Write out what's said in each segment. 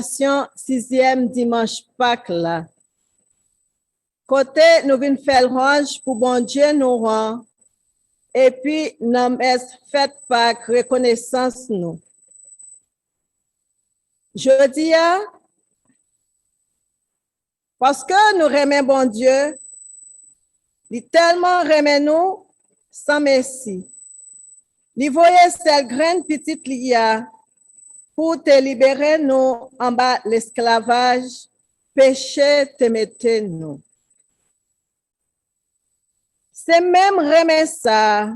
6e dimanche Pâques là. Côté nous venons faire range pour bon Dieu nous rend et puis nous fait Pâques reconnaissance nous. Je dis parce que nous aimons bon Dieu, il tellement aime nous sans merci. Il voyait cette grande petite lia pour te libérer nous en bas l'esclavage, péché te mettait nous. C'est même remet ça.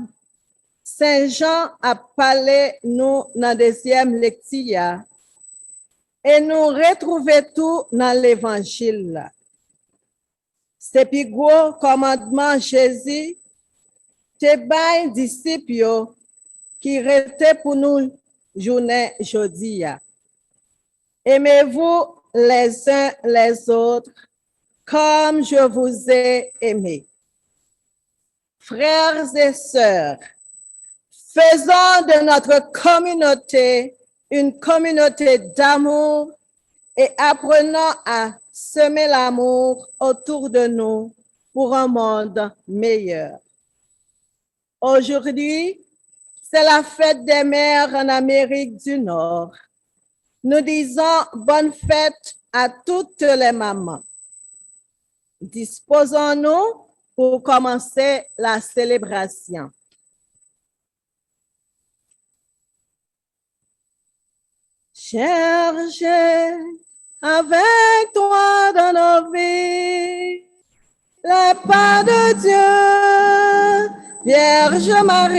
Saint Jean a parlé nous dans la deuxième lecture et nous retrouvons tout dans l'évangile. C'est puis gros commandement Jésus te bain disciples qui restait pour nous journée jeudi. Aimez-vous les uns les autres comme je vous ai aimé. Frères et sœurs, faisons de notre communauté une communauté d'amour et apprenons à semer l'amour autour de nous pour un monde meilleur. Aujourd'hui, c'est la fête des mères en Amérique du Nord. Nous disons bonne fête à toutes les mamans. Disposons-nous pour commencer la célébration. Cherchez avec toi dans nos vies les pas de Dieu, Vierge Marie,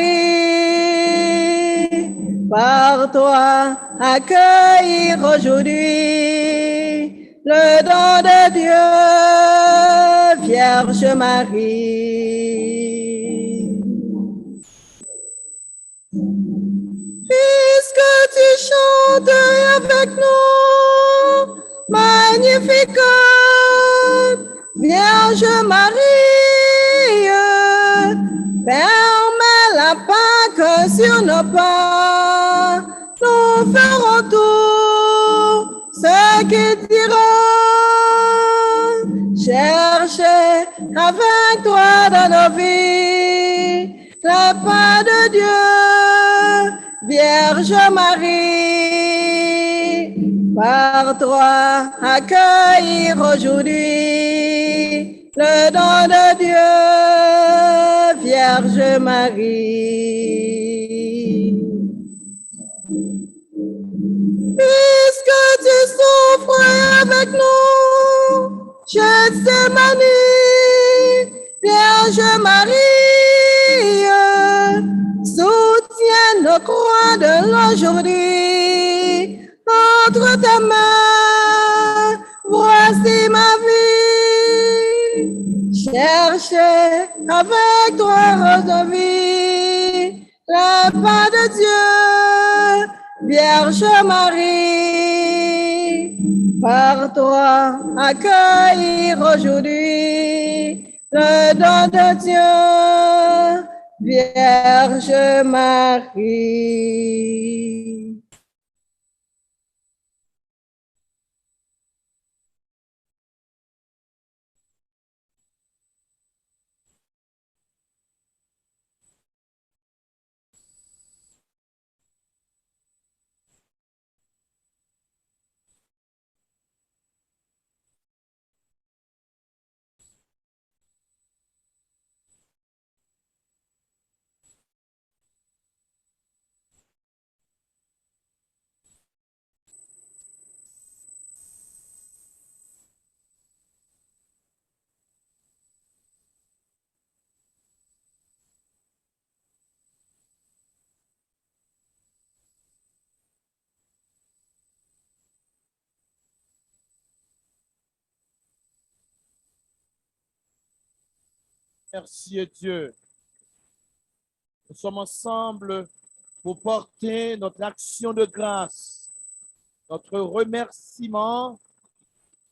par toi accueillir aujourd'hui le don de Dieu, Vierge Marie. Puisque tu chantes avec nous, magnifique Vierge Marie, permets la Pâque sur nos pas, nous ferons tout ce qui dira. Cherchez avec toi dans nos vies la paix de Dieu, Vierge Marie, par toi accueillir aujourd'hui le don de Dieu, Vierge Marie. Puisque tu souffres avec nous, Gethsémani, Vierge Marie, soutiens nos croix de l'aujourd'hui. Entre tes mains, voici ma vie. Cherchez avec toi aujourd'hui la paix de Dieu, Vierge Marie. Par toi accueillir aujourd'hui le don de Dieu, Vierge Marie. Merci Dieu. Nous sommes ensemble pour porter notre action de grâce, notre remerciement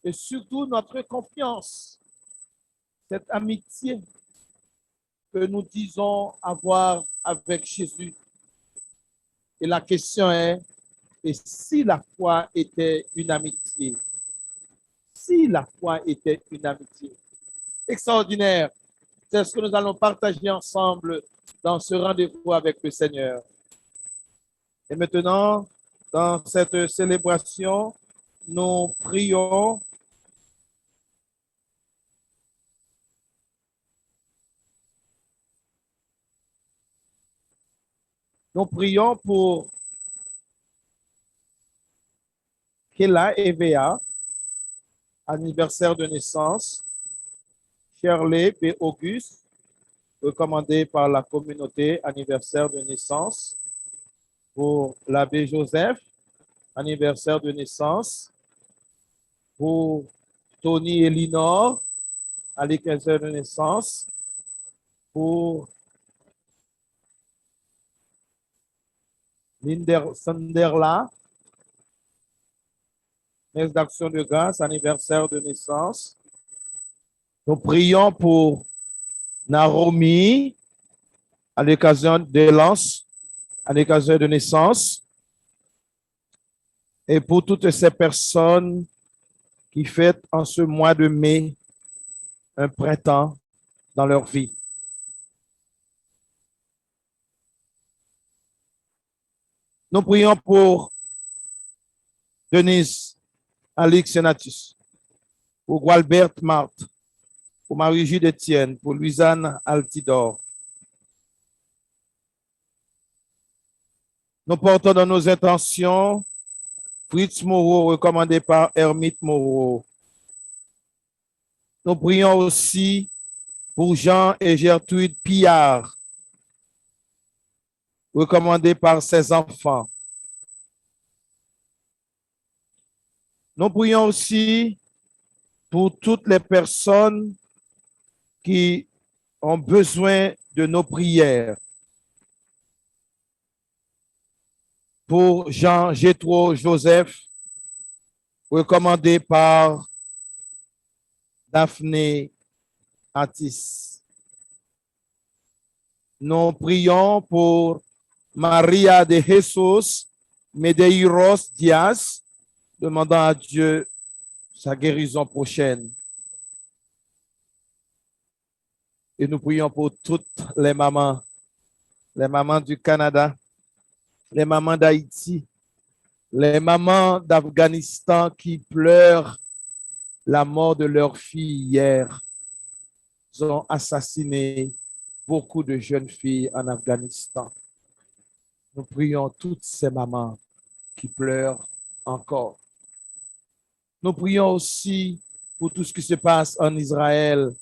et surtout notre confiance, cette amitié que nous disons avoir avec Jésus. Et la question est, Et si la foi était une amitié, si la foi était une amitié extraordinaire, c'est ce que nous allons partager ensemble dans ce rendez-vous avec le Seigneur. Et maintenant, dans cette célébration, nous prions pour Kela Evea, anniversaire de naissance, Shirley P. Auguste, recommandé par la communauté, anniversaire de naissance, pour l'abbé Joseph, anniversaire de naissance, pour Tony Elinor, anniversaire de naissance, pour Linder Sanderla, messe d'action de grâce, anniversaire de naissance. Nous prions pour Naomi, à l'occasion de Lance, à l'occasion de naissance, et pour toutes ces personnes qui fêtent en ce mois de mai un printemps dans leur vie. Nous prions pour Denise Alix Senatus, pour Gualbert Marthe, pour Marie-Jude Etienne, pour Louisanne Altidor. Nous portons dans nos intentions Fritz Moreau, recommandé par Hermite Moreau. Nous prions aussi pour Jean et Gertrude Pillard, recommandé par ses enfants. Nous prions aussi pour toutes les personnes qui ont besoin de nos prières. Pour Jean Gétro Joseph, recommandé par Daphné Atis. Nous prions pour Maria de Jesus Medeiros Diaz, demandant à Dieu sa guérison prochaine. Et nous prions pour toutes les mamans du Canada, les mamans d'Haïti, les mamans d'Afghanistan qui pleurent la mort de leur fille hier. Ils ont assassiné beaucoup de jeunes filles en Afghanistan. Nous prions toutes ces mamans qui pleurent encore. Nous prions aussi pour tout ce qui se passe en Israël,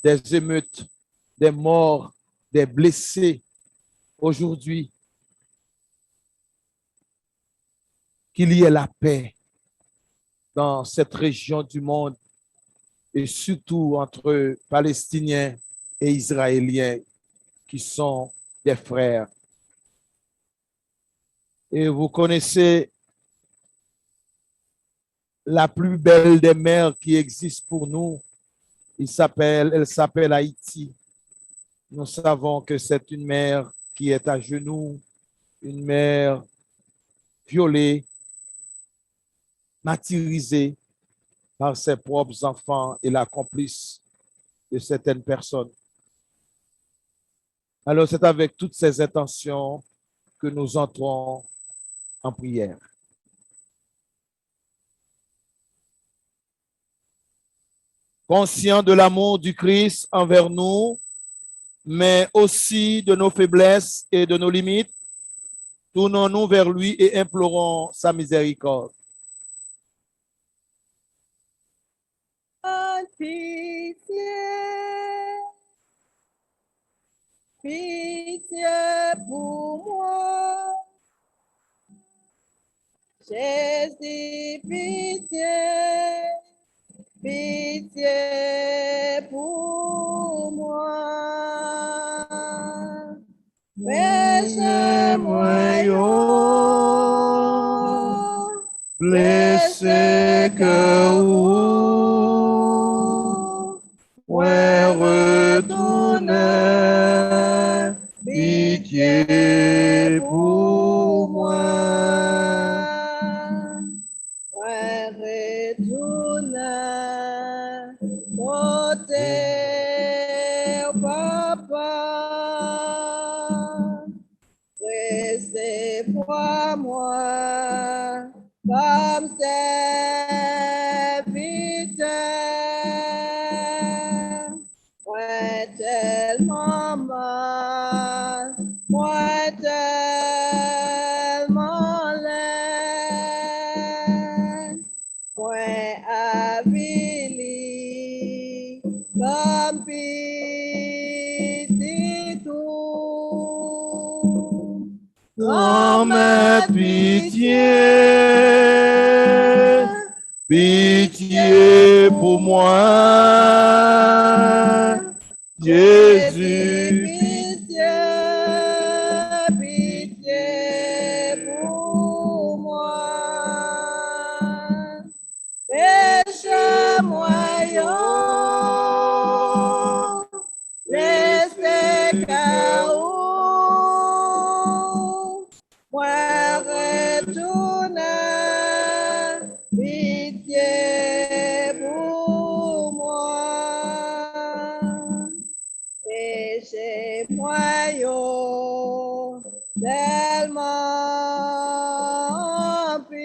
des émeutes, des morts, des blessés. Aujourd'hui, qu'il y ait la paix dans cette région du monde et surtout entre Palestiniens et Israéliens qui sont des frères. Et vous connaissez la plus belle des mers qui existe pour nous. Elle s'appelle Haïti. Nous savons que c'est une mère qui est à genoux, une mère violée, martyrisée par ses propres enfants et la complice de certaines personnes. Alors c'est avec toutes ces intentions que nous entrons en prière. Conscient de l'amour du Christ envers nous, mais aussi de nos faiblesses et de nos limites, tournons-nous vers lui et implorons sa miséricorde. Pitié, pitié pour moi. Jésus, pitié, pitié pour moi. Péché-moi, Blessé que ouais, retournez, pitié pour moi. retourne côté papa. Restez pour moi comme serviteur. Moi tellement mal, moi tellement laid, moi avili comme petit tout. Grand-mère, pitié, pitié pour moi. Jésus, pitié, pitié pour moi. Péché moyen, restez chaos. Moi retourne, pitié pour moi. Péché moyen, tellement pire.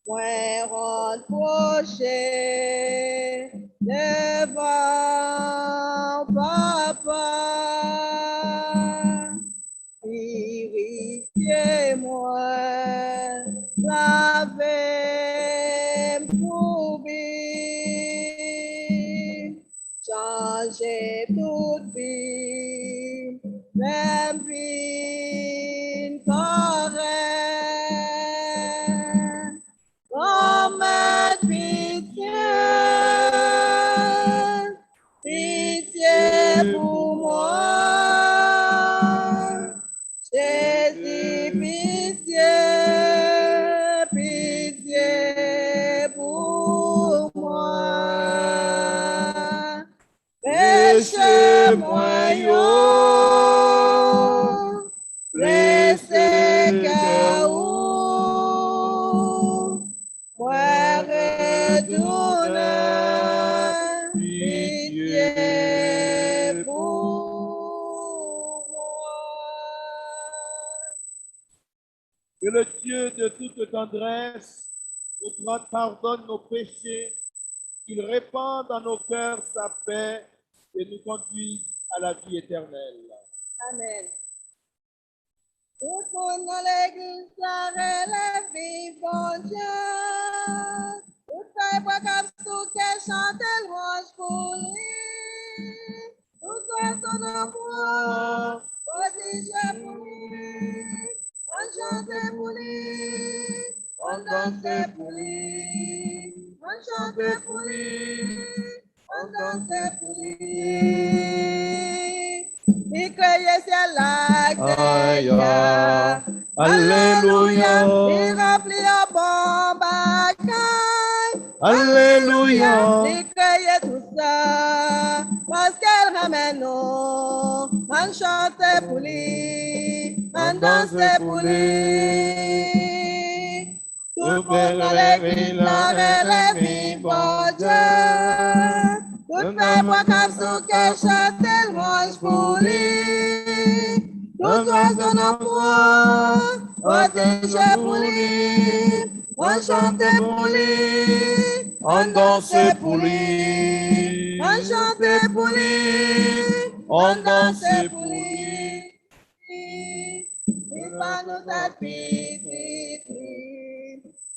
Moi reproché devant papa. Purifiez-moi, lavez pour vie, changez toute vie, même vie correcte. Grand-mère, pitié, pitié pour moi. Jésus, pitié, pitié pour moi. Péché moyen, restez chaos. Moi retourne, pitié pour moi. que le Dieu de toute tendresse nous pardonne nos péchés, qu'il répande dans nos cœurs sa paix et nous conduise à la vie éternelle. Amen. Tout le monde dans l'église, la relève, vivant Dieu. Tout le monde comme tout qui chante louange pour lui. Tout le monde son amour, prodigieux pour lui. On chante pour lui, on danse pour lui. On chante pour lui, on danse pour lui. Il crée ciel like Alléluia. Il remplit un bon bagaille. Alléluia. Il crée tout ça parce qu'elle ramène nous. On chante pour lui, on danse pour lui. Tout le monde dans l'église, la relève, bon Dieu. Tout le monde comme son cœur chante louange pour lui. Tout doit son emploi, protégé pour lui. On chante pour lui, On danse pour lui. on chante pour lui, On danse pour pour lui. lui. Il va nous appuyer.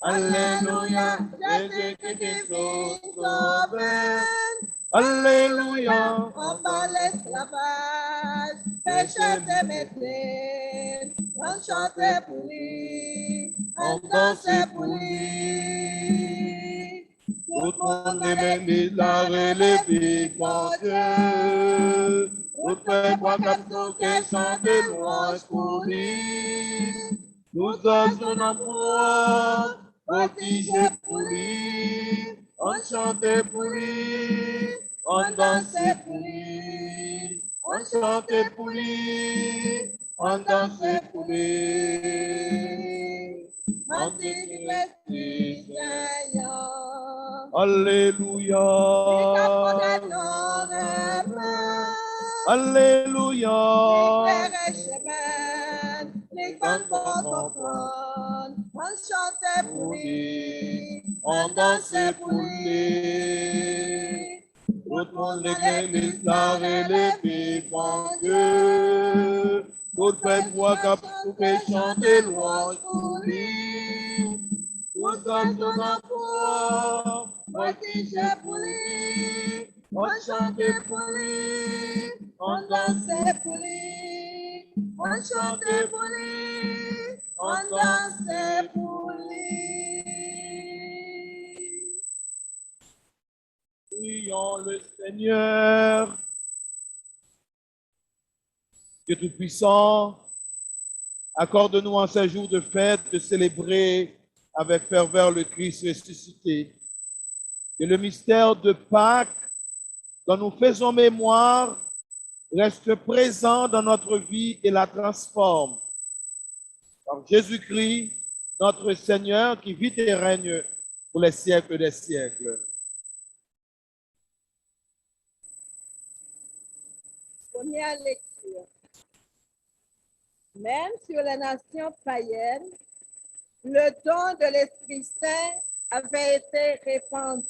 Alléluia. Jésus-Christ sauvé. Alléluia. On bat l'esclavage, péché te mettait, on chantait pour lui, on dansait pour lui. Tout le monde est la relève, mon Dieu. Tout le peuple comme tout qui chante louange pour lui. Nous sommes son amour, protégé pour lui. On chantait pour lui, on dansait pour lui. On chantait pour lui, on dansait pour lui. On anti-Christ Seigneur. Alléluia. Alléluia. Les grands comprendre, on chantait pour lui, on dansait pour lui. Tout le monde l'église l'a relevé pour Dieu. Tout fait voix qu'à tout chanter louange pour lui. Tout comme ton enfant, voltigeait pour lui. On chantait pour lui, on dansait pour lui. On chantait pour lui, on dansait pour lui. Prions le Seigneur. Dieu Tout-Puissant, accorde-nous en ces jours de fête de célébrer avec ferveur le Christ ressuscité. Que le mystère de Pâques dont nous faisons mémoire reste présent dans notre vie et la transforme. Par Jésus-Christ, notre Seigneur, qui vit et règne pour les siècles des siècles. Première lecture. Même sur les nations païennes, le don de l'Esprit Saint avait été répandu.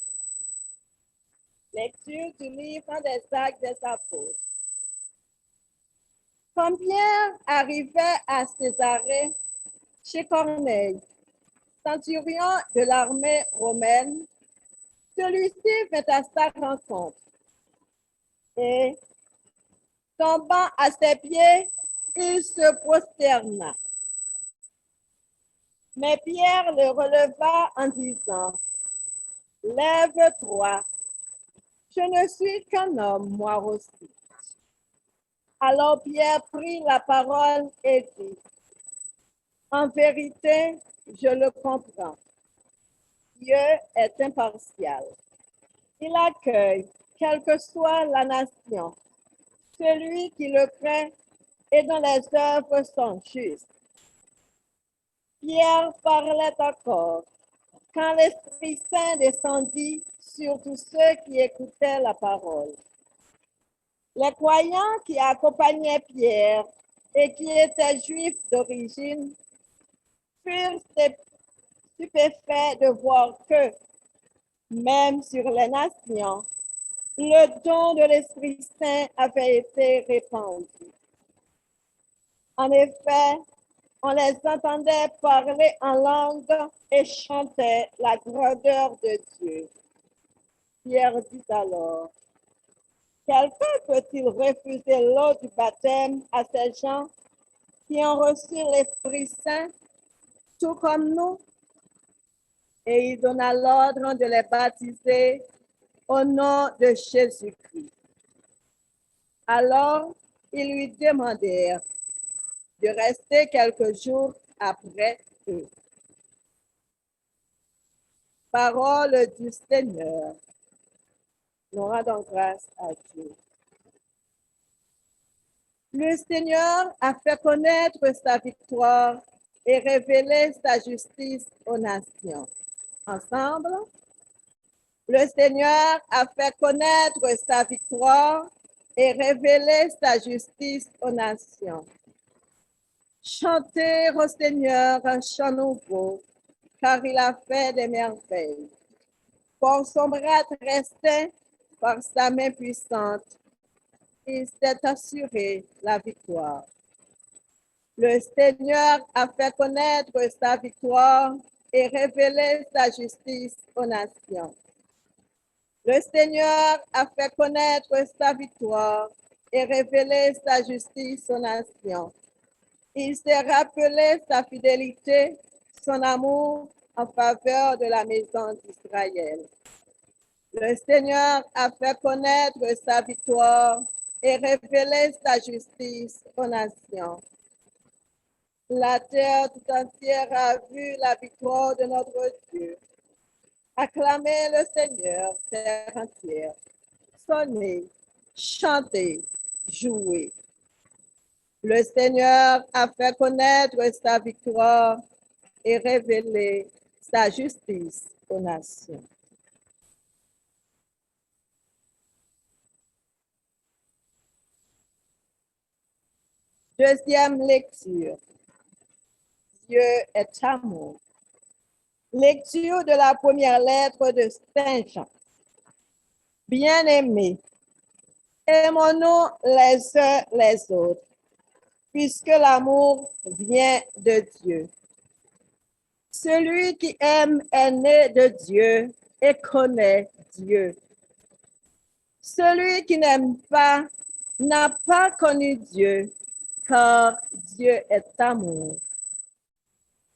Lecture du livre des Actes des Apôtres. Quand Pierre arrivait à Césarée, chez Corneille, centurion de l'armée romaine, celui-ci vint à sa rencontre et, tombant à ses pieds, il se prosterna. Mais Pierre le releva en disant, « Lève-toi, je ne suis qu'un homme, moi aussi. » Alors Pierre prit la parole et dit, « En vérité, je le comprends. Dieu est impartial. Il accueille, quelle que soit la nation, celui qui le craint et dont les œuvres sont justes. » Pierre parlait encore quand l'Esprit Saint descendit sur tous ceux qui écoutaient la parole. Les croyants qui accompagnaient Pierre et qui étaient juifs d'origine furent stupéfaits de voir que, même sur les nations, le don de l'Esprit Saint avait été répandu. En effet, on les entendait parler en langue et chanter la grandeur de Dieu. Pierre dit alors, « Quelqu'un peut-il refuser l'eau du baptême à ces gens qui ont reçu l'Esprit Saint, tout comme nous? » Et il donna l'ordre de les baptiser au nom de Jésus-Christ. Alors, ils lui demandèrent de rester quelques jours après eux. Parole du Seigneur. Nous rendons grâce à Dieu. Le Seigneur a fait connaître sa victoire et révélé sa justice aux nations. Ensemble, le Seigneur a fait connaître sa victoire et révélé sa justice aux nations. Chantez au Seigneur un chant nouveau, car il a fait des merveilles. Par son bras très saint, par sa main puissante, il s'est assuré la victoire. Le Seigneur a fait connaître sa victoire et révélé sa justice aux nations. Le Seigneur a fait connaître sa victoire et révélé sa justice aux nations. Il s'est rappelé sa fidélité, son amour en faveur de la maison d'Israël. Le Seigneur a fait connaître sa victoire et révélé sa justice aux nations. La terre tout entière a vu la victoire de notre Dieu. Acclamez le Seigneur, terre entière. Sonnez, chantez, jouez. Le Seigneur a fait connaître sa victoire et révéler sa justice aux nations. Deuxième lecture. Dieu est amour. Lecture de la première lettre de Saint Jean. Bien-aimés, aimons-nous les uns les autres, puisque l'amour vient de Dieu. Celui qui aime est né de Dieu et connaît Dieu. Celui qui n'aime pas n'a pas connu Dieu, car Dieu est amour.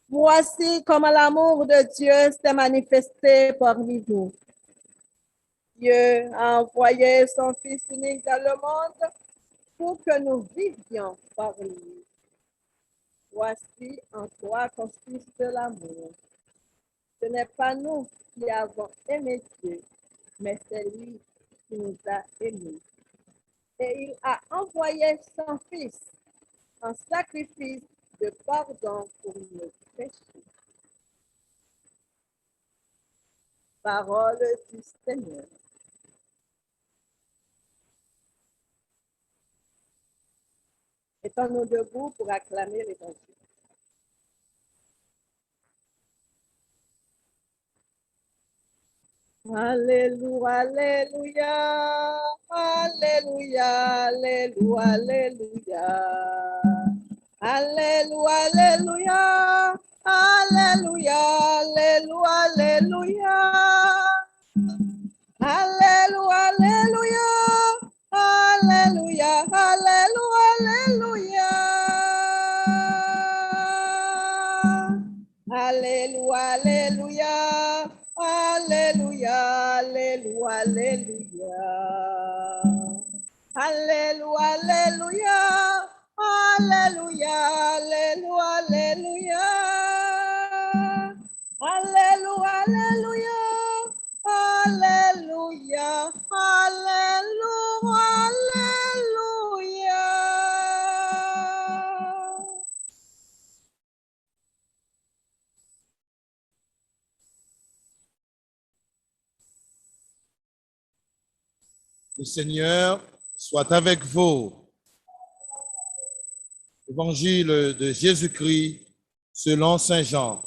Voici comment l'amour de Dieu s'est manifesté parmi nous. Dieu a envoyé son Fils unique dans le monde pour que nous vivions par lui. Voici en quoi consiste l'amour. Ce n'est pas nous qui avons aimé Dieu, mais c'est lui qui nous a aimés. Et il a envoyé son Fils en sacrifice de pardon pour nos péchés. Parole du Seigneur. Étons-nous debout pour acclamer l'Évangile. Alléluia, alléluia, alléluia, alléluia, alléluia. Alléluia, alléluia, alléluia, alléluia, alléluia. Alléluia, alléluia, alléluia, alléluia, alléluia. Alléluia, alléluia. Alléluia, alléluia, alléluia. Alléluia, alléluia. Alléluia, alléluia, alléluia. Alléluia, alléluia. Alléluia, alléluia, alléluia. Le Seigneur soit avec vous. Évangile de Jésus-Christ selon Saint Jean.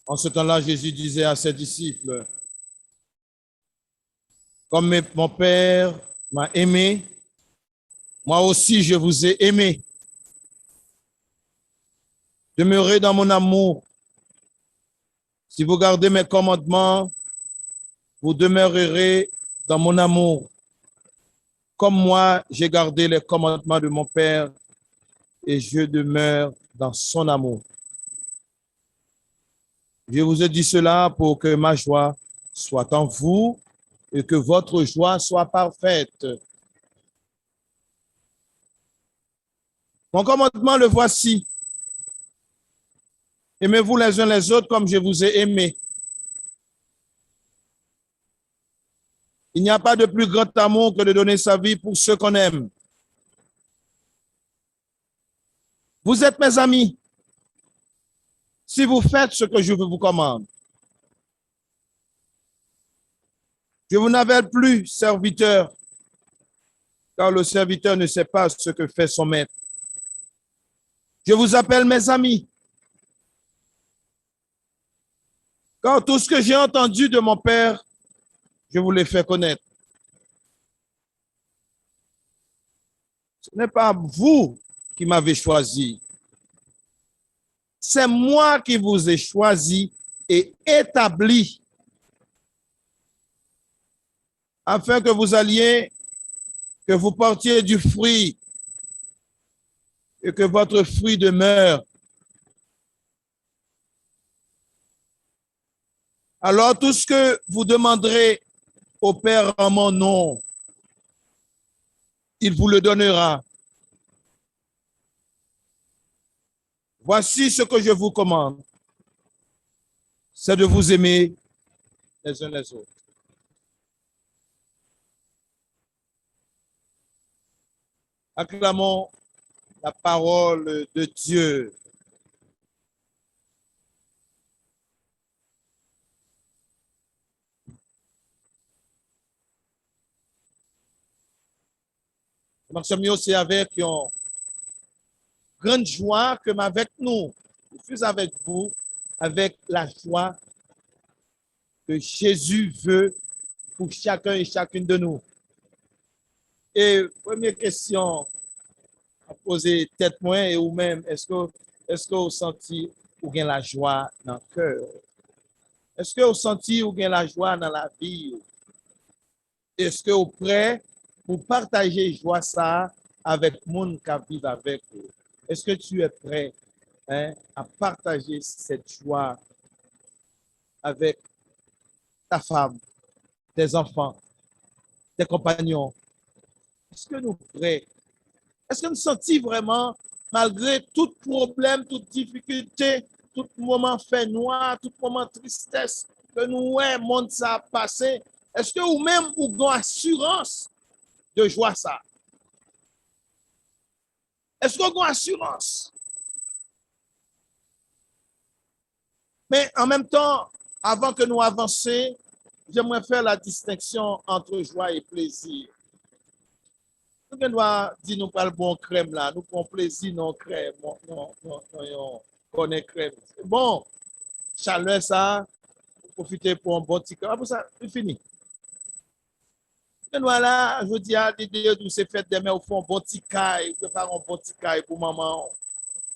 En ce temps-là, Jésus disait à ses disciples, « Comme mon Père m'a aimé, moi aussi je vous ai aimé. Demeurez dans mon amour. Si vous gardez mes commandements, vous demeurerez dans mon amour. Comme moi, j'ai gardé les commandements de mon Père et je demeure dans son amour. Je vous ai dit cela pour que ma joie soit en vous et que votre joie soit parfaite. Mon commandement, le voici. Aimez-vous les uns les autres comme je vous ai aimé. Il n'y a pas de plus grand amour que de donner sa vie pour ceux qu'on aime. Vous êtes mes amis si vous faites ce que je vous commande. Je vous n'appelle plus serviteur, car le serviteur ne sait pas ce que fait son maître. Je vous appelle mes amis, car tout ce que j'ai entendu de mon Père, je vous l'ai fait connaître. Ce n'est pas vous qui m'avez choisi. C'est moi qui vous ai choisi et établi afin que vous alliez, que vous portiez du fruit et que votre fruit demeure. Alors tout ce que vous demanderez au Père en mon nom, il vous le donnera. Voici ce que je vous commande, c'est de vous aimer les uns les autres. Acclamons la parole de Dieu. Nous c'est avec une grande joie que avec nous, je suis avec vous, avec la joie que Jésus veut pour chacun et chacune de nous. Et première question à poser tête moins et ou même, est-ce que vous sentez ou bien la joie dans le cœur? Est-ce que vous sentez ou bien la joie dans la vie? Est-ce que vous prêt pour partager joie ça avec le monde qui vit avec vous? Est-ce que tu es prêt à partager cette joie avec ta femme, tes enfants, tes compagnons? Est-ce que nous prêts? Est-ce que nous sentons vraiment, malgré tout problème, toute difficulté, tout moment fait noir, tout moment tristesse, que nous, ouais, monde ça a passé, est-ce que vous même vous avez assurance de joie ça? Est-ce qu'on a assurance? Mais en même temps, avant que nous avancions, j'aimerais faire la distinction entre joie et plaisir. Nous devons dire nous pas le bon crème là, nous prenons plaisir non crème, non, connaît crème. Bon, chaleur ça, profiter pour un bon petit crème. Après ça, c'est fini. Nous là, je dis à l'idée de ces fêtes demain, au fond, un bon petit caille, prépare un bon petit caille pour maman.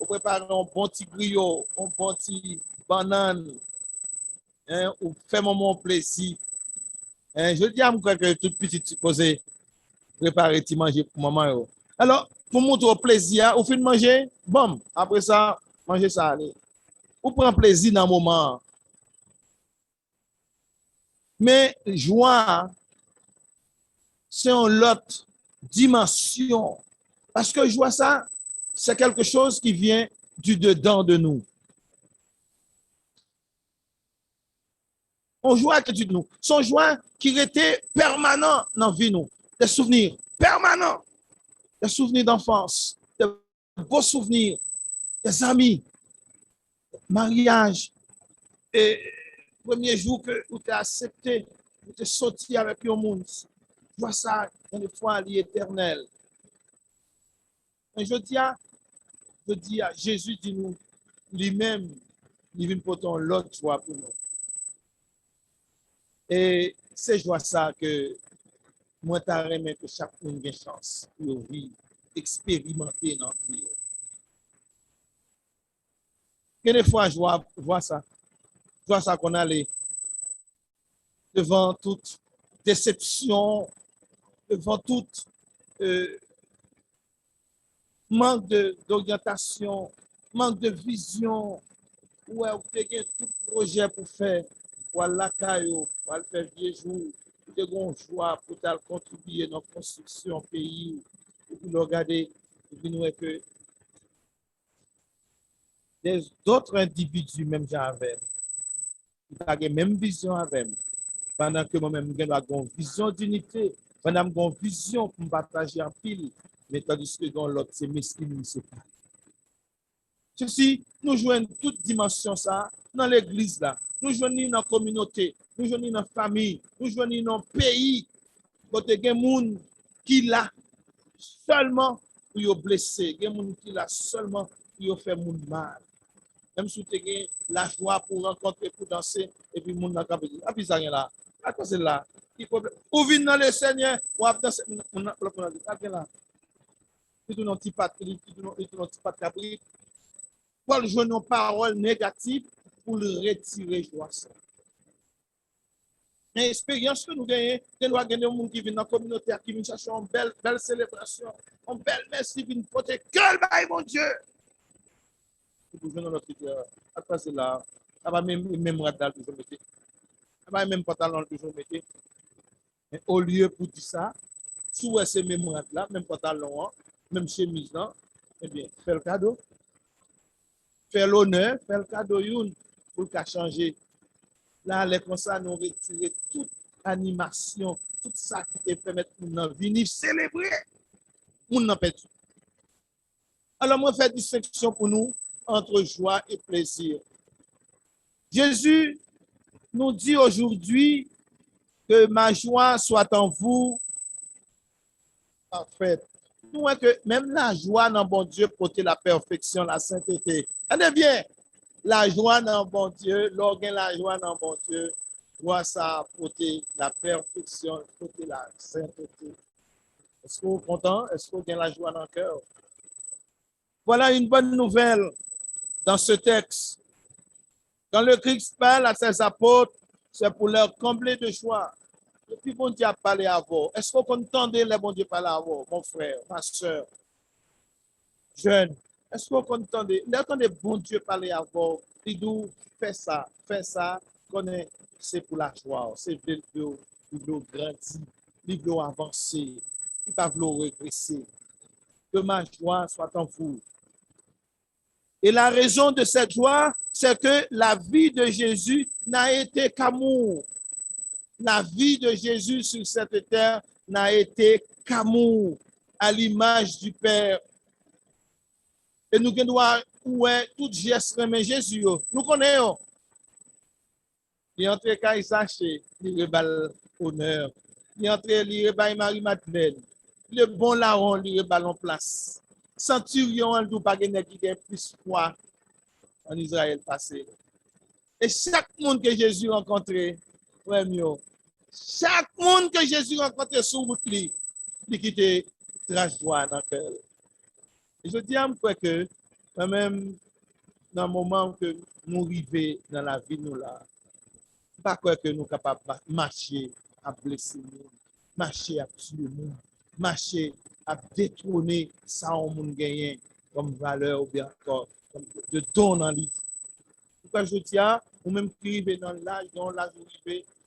On prépare un bon petit griot, un bon petit banane, hein, ou fait mon plaisir. Hein, je dis à moi que toute petite posée, préparer petit manger pour maman. Yo. Alors, pour montrer au plaisir, au fin de manger, bon, après ça, manger ça. Allez. Ou prend plaisir dans le moment. Mais joie, c'est une autre dimension. Parce que joie, ça, c'est quelque chose qui vient du dedans de nous. On joie que de nous. Son joie qui était permanent dans la vie, nous. Des souvenirs permanents. Des souvenirs d'enfance. Des beaux souvenirs. Des amis. Mariage. Et premier jour que tu as accepté, tu es sorti avec le monde. Vois ça, une fois l'éternel. Je dis à Jésus, dit nous, lui-même, il vient pour ton l'autre joie pour nous. Et c'est joie ça que moi, t'as remis que chaque monde ait chance pour vivre, expérimenter dans la vie. Quelle fois je vois ça qu'on allait devant toute déception, devant toute manque d'orientation, manque de vision, ouais, vous avez tout projet pour faire, voilà, caillou, pour faire vieux jours, vous avez joie pour contribuer dans la construction du pays, et puis regarder, et puis nous, que d'autres individus, même j'avais, qui ont la même vision avec moi, pendant que moi-même, j'ai une vision d'unité, pendant que j'ai une vision pour me partager en pile, mais tandis que dans l'autre, c'est mesquin, c'est pas. Ceci, nous jouons toute dimension ça dans l'église là. Nous jouons dans la communauté, nous jouons dans la famille, nous jouons dans le pays. Côté des gens qui là seulement pour blesser, des gens qui là seulement pour faire mal. Même si tu as la joie pour rencontrer, pour danser, et puis moun n'a pas dit, ah puis ça rien là, à cause de là, ou vient dans le Seigneur, ou à danser, on a dit, là, tout un petit patrie, tout un petit patrie, Paul joue nos paroles négatives pour le retirer joie. L'expérience que nous gagnons, que nous avons des gens qui viennent dans la communauté, qui viennent chercher une belle célébration, une belle merci, qui viennent porter quel bail, mon Dieu! Pour jouer dans notre cœur, à quoi c'est là? Ça va même radal toujours mettre. Ça va même pantalon toujours mettre. Mais au lieu pour dire ça, sous ces mêmes là, même pantalon, même chemise là, eh bien, fais le cadeau. Fais l'honneur, fais le cadeau pour le changer. Là, les comme ça, nous retirer toute animation, tout ça qui te permet de venir célébrer. moun nan perdu. Alors, moi, je fais distinction pour nous entre joie et plaisir. Jésus nous dit aujourd'hui que ma joie soit en vous parfaite. Nous voyons que même la joie dans bon Dieu porte la perfection, la sainteté. Allez bien, la joie dans bon Dieu, l'organe la joie dans bon Dieu, doit ça porter la perfection, porter la sainteté. Est-ce que vous êtes content? Est-ce que vous avez la joie dans le cœur? Voilà une bonne nouvelle dans ce texte. Quand le Christ parle à ses apôtres, c'est pour leur combler de joie. Et puis, bon Dieu a parlé à vous. Est-ce qu'on entendait le bon Dieu parler à vous, mon frère, ma soeur, jeune? Est-ce qu'on entendait bon Dieu parler à vous? Il dit, fais ça, connais, c'est pour la joie. C'est pour le grandir, il veut avancer, il va vouloir régresser. Que ma joie soit en vous. Et la raison de cette joie, c'est que la vie de Jésus n'a été qu'amour. La vie de Jésus sur cette terre n'a été qu'amour, à l'image du Père. Et nous devons, ouais, tout geste remet Jésus. Nous connaissons. Il est entré quand il s'achète, il rebelle honneur. Il est entré, il rebelle Marie-Madeleine. Le bon larron, il rebelle en place. Centurion, il ne pas gagner qui a plus foi en Israël passé. Et chaque monde que Jésus rencontré, ouais, mieux. Chaque monde que Jésus rencontré sur route, il quittait trace joie dans le cœur. Et je dis à moi que, même dans le moment que nous arrivons dans la vie, nous là, pas quoi que nous sommes capables de marcher à blesser nous, marcher à tuer nous, marcher à détrôner ça au monde gagné comme valeur ou bien encore de don dans l'île. Pourquoi je dis à ou même qui arrive dans l'âge,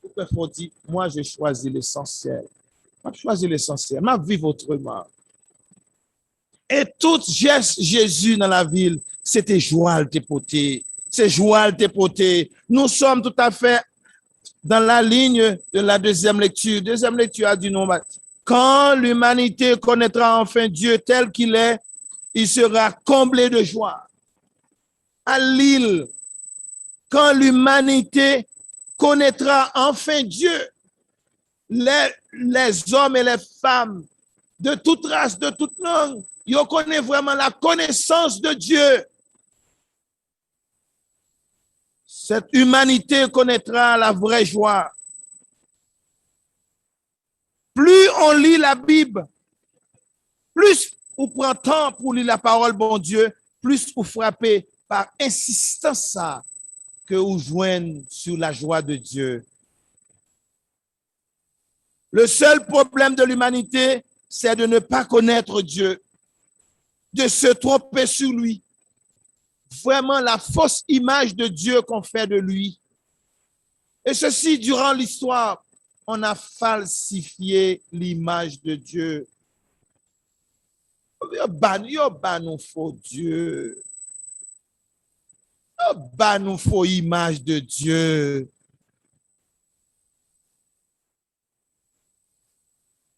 pourquoi il faut dire, moi j'ai choisi l'essentiel. Moi j'ai choisi l'essentiel. Ma vie autrement. Et tout geste Jésus dans la ville, c'était joie le dépoté. C'est joie le dépoté. Nous sommes tout à fait dans la ligne de la deuxième lecture. Deuxième lecture a dit non. Quand l'humanité connaîtra enfin Dieu tel qu'il est, il sera comblé de joie. À l'île, quand l'humanité connaîtra enfin Dieu, les hommes et les femmes de toute race, de toute langue, ils connaissent vraiment la connaissance de Dieu. Cette humanité connaîtra la vraie joie. Plus on lit la Bible, plus on prend temps pour lire la parole bon Dieu, plus on frappe par insistance ça que vous joignez sur la joie de Dieu. Le seul problème de l'humanité, c'est de ne pas connaître Dieu, de se tromper sur lui. Vraiment la fausse image de Dieu qu'on fait de lui. Et ceci, durant l'histoire, on a falsifié l'image de Dieu. Yo ban nous faux Dieu. Yo ban nous faux image de Dieu.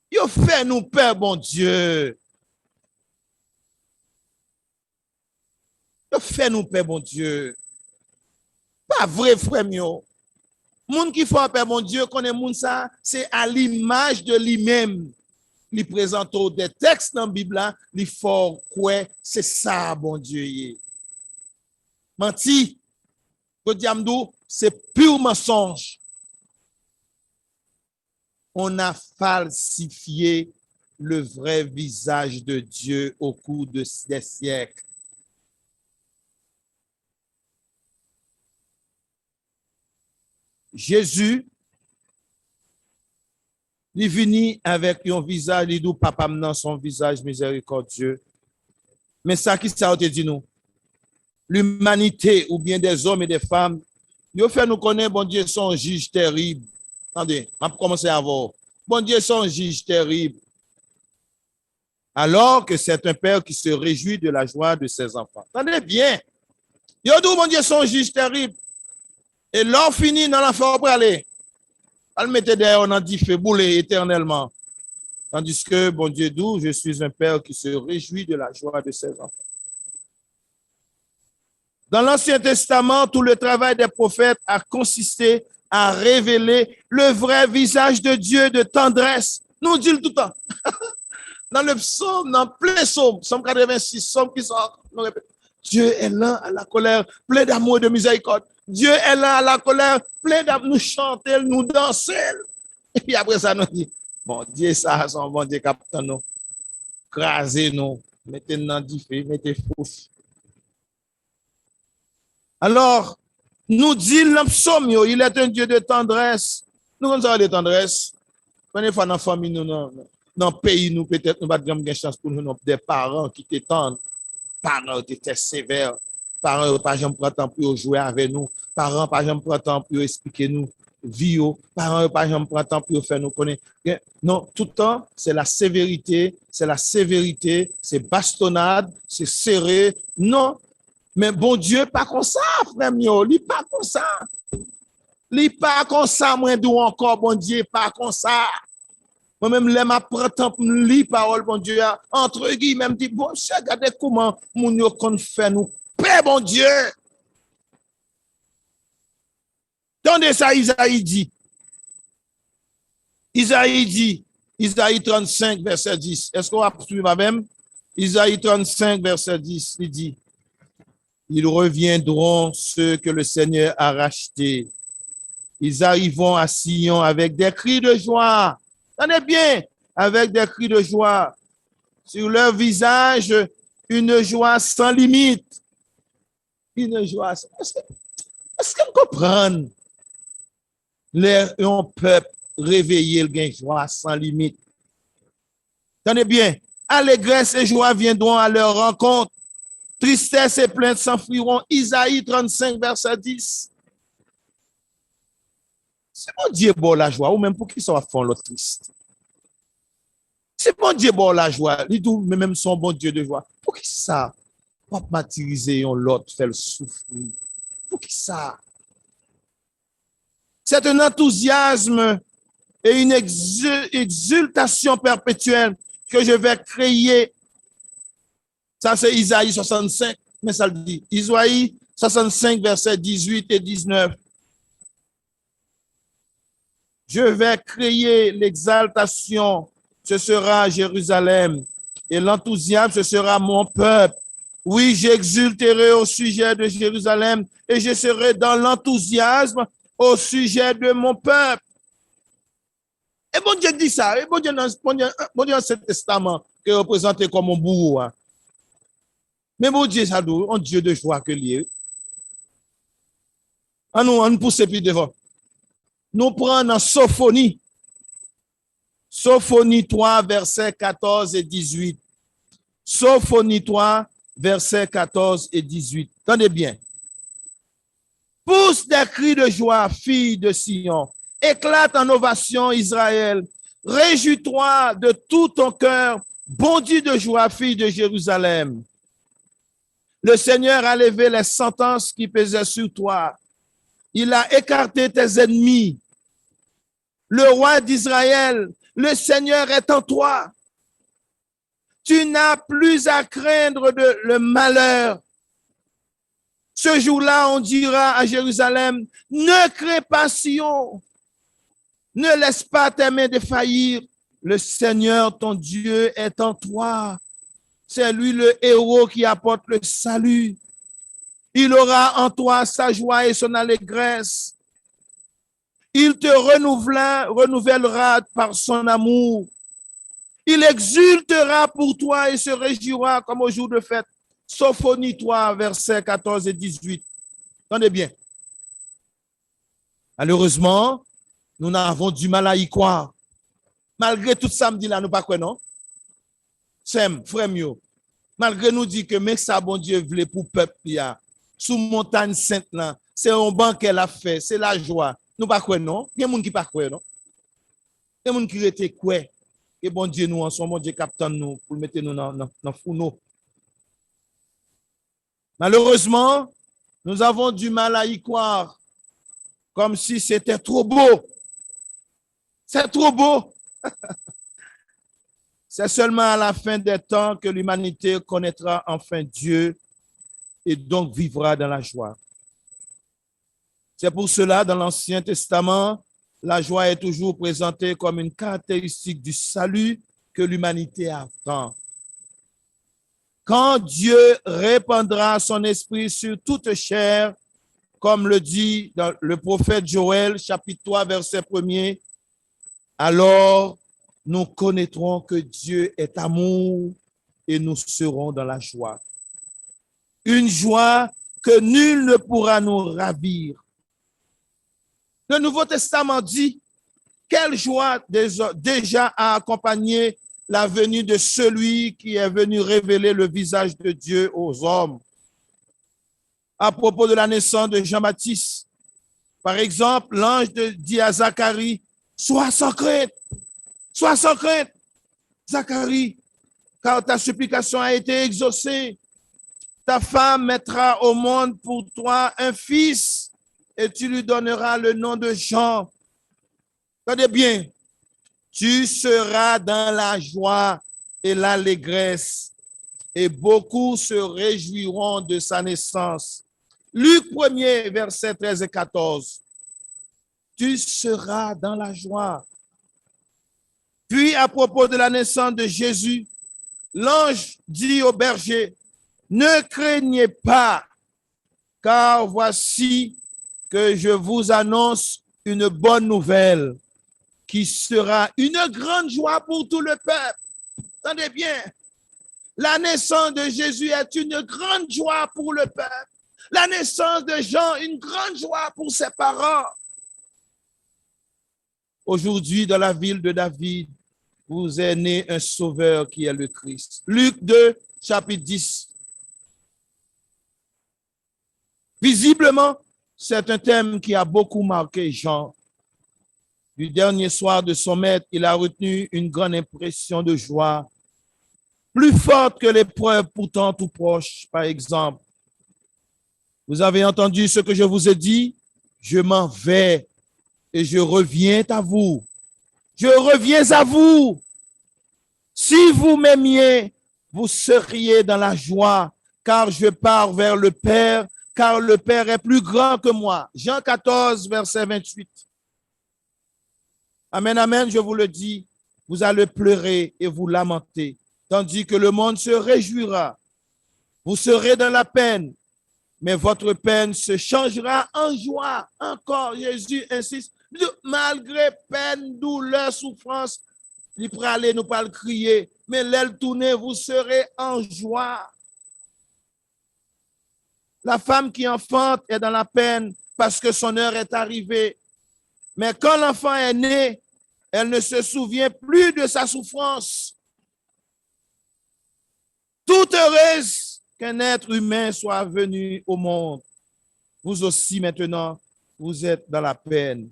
Yo fait nous peur, bon Dieu. Yo fait nous peur, bon Dieu. Pas vrai, frère mio. Moun qui fait peur, bon Dieu, connaît moun ça, c'est à l'image de lui-même. Il présente des textes dans la Bible, il faut quoi, c'est ça, bon Dieu. Menti, c'est pur mensonge. On a falsifié le vrai visage de Dieu au cours des siècles. Jésus, il est venu avec un visage, il dit, papa, dans son visage miséricordieux. Mais ça, qui ça a été dit nous? L'humanité, ou bien des hommes et des femmes, il fait nous connaître, bon Dieu, son juge terrible. Attendez, on va commencer à voir. Bon Dieu, son juge terrible. Alors que c'est un père qui se réjouit de la joie de ses enfants. Attendez bien. Il dit, bon Dieu, son juge terrible. Et l'or fini dans l'enfer pour aller. Elle mettait derrière, on a dit, fait bouler éternellement. Tandis que, bon Dieu, d'où je suis un père qui se réjouit de la joie de ses enfants. Dans l'Ancien Testament, tout le travail des prophètes a consisté à révéler le vrai visage de Dieu de tendresse. Nous dit tout le temps. Dans le psaume, dans plein psaume, psaume 86, psaume qui sort, nous répète, Dieu est lent à la colère, plein d'amour et de miséricorde. Dieu est lent à la colère, plein d'amour, nous chanter, nous danser. Et puis après ça, nous dit, bon, Dieu, ça, son bon Dieu, capte nous, crasez nous, mettez nous dans du feu, mettez fous. Alors, nous dit le psaume, il est un Dieu de tendresse. Nous, on a de tendresse. Quand fois dans la famille, nous, dans le pays, nous, peut-être, nous n'avons pas de chance pour nous, des parents qui t'étendent. Parents qui étaient sévères. Parents, par exemple, prennent temps pour jouer avec nous. Parents, par exemple, prennent temps pour expliquer nous vie. Parents, par exemple, prennent temps pour faire nous connaître. Non, tout le temps, c'est la sévérité, c'est bastonnade, c'est serré. Non, mais bon Dieu, pas comme ça, frère mio, il pas comme ça. Il pas comme ça, moi, d'où encore, bon Dieu, pas comme ça. Moi-même, les ma prend temps pour lire parole, bon Dieu, entre guillemets, me dit, bon, regardez comment mon yo qu'on fait nous paix, bon Dieu. Tendez ça, Isaïe dit. Isaïe 35, verset 10. Est-ce qu'on va suivre même? Isaïe 35, verset 10, il dit, ils reviendront ceux que le Seigneur a rachetés. Ils arriveront à Sion avec des cris de joie. Tenez bien, avec des cris de joie. Sur leur visage, une joie sans limite. Une joie sans... Est-ce qu'on comprend? Un peuple réveillé, il gagne joie sans limite. Tenez bien, allégresse et joie viendront à leur rencontre. Tristesse et plainte s'enfuiront. Isaïe 35, verset 10. C'est bon Dieu bon la joie, ou même pour qui ça va faire l'autre triste. C'est bon Dieu bon la joie, lui tout, mais même son bon Dieu de joie. Pour qui ça? Pas martyriser l'autre, faire le souffrir. Pour qui ça? C'est un enthousiasme et une exultation perpétuelle que je vais créer. Ça, c'est Isaïe 65, mais ça le dit. Isaïe 65, versets 18 et 19. Je vais créer l'exaltation, ce sera Jérusalem, et l'enthousiasme, ce sera mon peuple. Oui, j'exulterai au sujet de Jérusalem, et je serai dans l'enthousiasme au sujet de mon peuple. Et bon Dieu dit ça, et bon Dieu dans ce testament, qui est représenté comme un bourreau. Mais bon Dieu, ça doit, un Dieu de joie que lié. On pousse plus devant. Nous prenons Sophonie. Sophonie 3, versets 14 et 18. Sophonie 3, versets 14 et 18. Tenez bien. Pousse des cris de joie, fille de Sion. Éclate en ovation, Israël. Réjouis-toi de tout ton cœur. Bondis de joie, fille de Jérusalem. Le Seigneur a levé les sentences qui pesaient sur toi. Il a écarté tes ennemis. Le roi d'Israël, le Seigneur est en toi. Tu n'as plus à craindre le malheur. Ce jour-là, on dira à Jérusalem, ne crains pas Sion. Ne laisse pas tes mains défaillir. Le Seigneur, ton Dieu, est en toi. C'est lui le héros qui apporte le salut. Il aura en toi sa joie et son allégresse. Il te renouvellera par son amour. Il exultera pour toi et se réjouira comme au jour de fête. Sophonie 3, versets 14 et 18. Attendez bien. Malheureusement, nous avons du mal à y croire. Malgré tout ça, me dit là, nous pas quoi, non? Sem, frère mio. Malgré nous dit que mais ça, bon Dieu, voulait pour peuple, sous montagne sainte là, c'est un banc qu'elle a fait, c'est la joie. Nous pas quoi, non? Il y a des gens qui pas quoi, non? Il y a des gens qui étaient quoi? Et bon Dieu, nous, en son bon Dieu, captain nous, pour mettre nous dans fourneau. Malheureusement, nous avons du mal à y croire, comme si c'était trop beau. C'est trop beau. C'est seulement à la fin des temps que l'humanité connaîtra enfin Dieu et donc vivra dans la joie. C'est pour cela, dans l'Ancien Testament, la joie est toujours présentée comme une caractéristique du salut que l'humanité attend. Quand Dieu répandra son esprit sur toute chair, comme le dit dans le prophète Joël, chapitre 3, verset 1er, alors nous connaîtrons que Dieu est amour et nous serons dans la joie. Une joie que nul ne pourra nous ravir. Le Nouveau Testament dit quelle joie déjà a accompagné la venue de celui qui est venu révéler le visage de Dieu aux hommes. À propos de la naissance de Jean-Baptiste, par exemple, l'ange dit à Zacharie, sois sans crainte, Zacharie, car ta supplication a été exaucée. Ta femme mettra au monde pour toi un fils et tu lui donneras le nom de Jean. Regardez bien, tu seras dans la joie et l'allégresse et beaucoup se réjouiront de sa naissance. Luc 1er, versets 13 et 14. Tu seras dans la joie. Puis, à propos de la naissance de Jésus, l'ange dit au berger, ne craignez pas, car voici que je vous annonce une bonne nouvelle qui sera une grande joie pour tout le peuple. Entendez bien, la naissance de Jésus est une grande joie pour le peuple. La naissance de Jean, une grande joie pour ses parents. Aujourd'hui, dans la ville de David, vous est né un sauveur qui est le Christ. Luc 2, chapitre 10. Visiblement, c'est un thème qui a beaucoup marqué Jean. Du dernier soir de son maître, il a retenu une grande impression de joie, plus forte que l'épreuve pourtant tout proche. Par exemple, vous avez entendu ce que je vous ai dit, je m'en vais et je reviens à vous. Je reviens à vous. Si vous m'aimiez, vous seriez dans la joie, car je pars vers le Père, car le Père est plus grand que moi. Jean 14, verset 28. Amen, amen, je vous le dis, vous allez pleurer et vous lamenter, tandis que le monde se réjouira. Vous serez dans la peine, mais votre peine se changera en joie. Encore, Jésus insiste, malgré peine, douleur, souffrance, il peut aller, nous pas le crier, mais l'aile tournée, vous serez en joie. La femme qui enfante est dans la peine parce que son heure est arrivée. Mais quand l'enfant est né, elle ne se souvient plus de sa souffrance. Toute heureuse qu'un être humain soit venu au monde. Vous aussi maintenant, vous êtes dans la peine.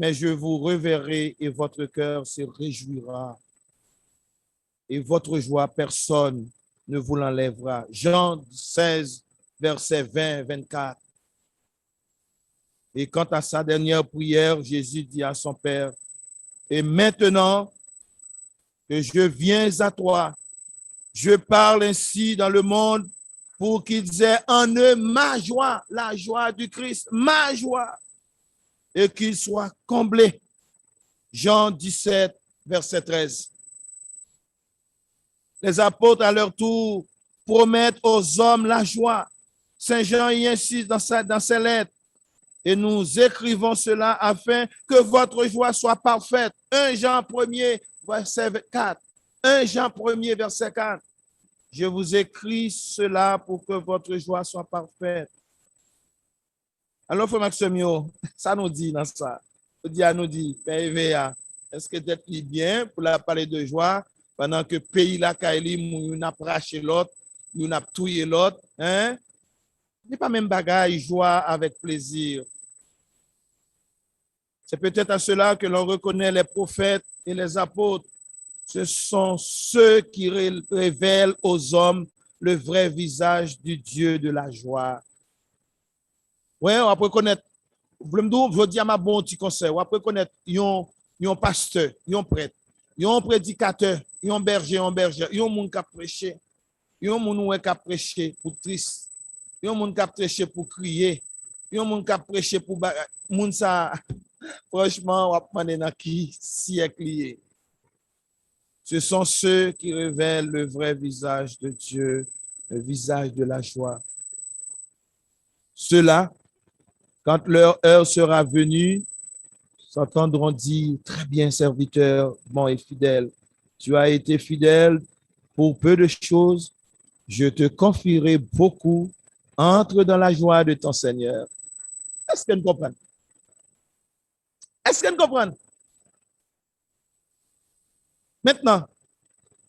Mais je vous reverrai et votre cœur se réjouira. Et votre joie, personne ne vous l'enlèvera. Jean 16, verset 20-24. Et quant à sa dernière prière, Jésus dit à son Père, et maintenant que je viens à toi, je parle ainsi dans le monde pour qu'ils aient en eux ma joie, la joie du Christ, ma joie, et qu'ils soient comblés. Jean 17, verset 13. Les apôtres, à leur tour, promettent aux hommes la joie. Saint Jean y insiste dans ses lettres. Et nous écrivons cela afin que votre joie soit parfaite. 1 Jean 1er, verset 4. 1 Jean 1er, verset 4. Je vous écris cela pour que votre joie soit parfaite. Alors, frère Maximio, ça nous dit dans ça. Nous dit, Père Evea, est-ce que d'être bien pour la parler de joie pendant que le pays la Kaili, nous n'a praché l'autre, nous n'a tué l'autre, hein? Ce n'est pas même bagaille, joie avec plaisir. C'est peut-être à cela que l'on reconnaît les prophètes et les apôtres. Ce sont ceux qui révèlent aux hommes le vrai visage du Dieu de la joie. Oui, on peut connaître, je dis à ma bon petit conseil, on peut connaître un pasteur, un prêtre. yon prédicateur, yon berger, yon moun qui a prêché, yon moun qui a prêché pour triste, yon moun qui a prêché pour crier, yon moun qui a prêché pour moun ça franchement, on va demander dans qui siècle lié. Ce sont ceux qui révèlent le vrai visage de Dieu, le visage de la joie. Ceux-là, quand leur heure sera venue, s'entendront dire, très bien serviteur, bon et fidèle, tu as été fidèle pour peu de choses, je te confierai beaucoup, entre dans la joie de ton Seigneur. Est-ce que nous comprenons? Est-ce que nous comprenons? Maintenant,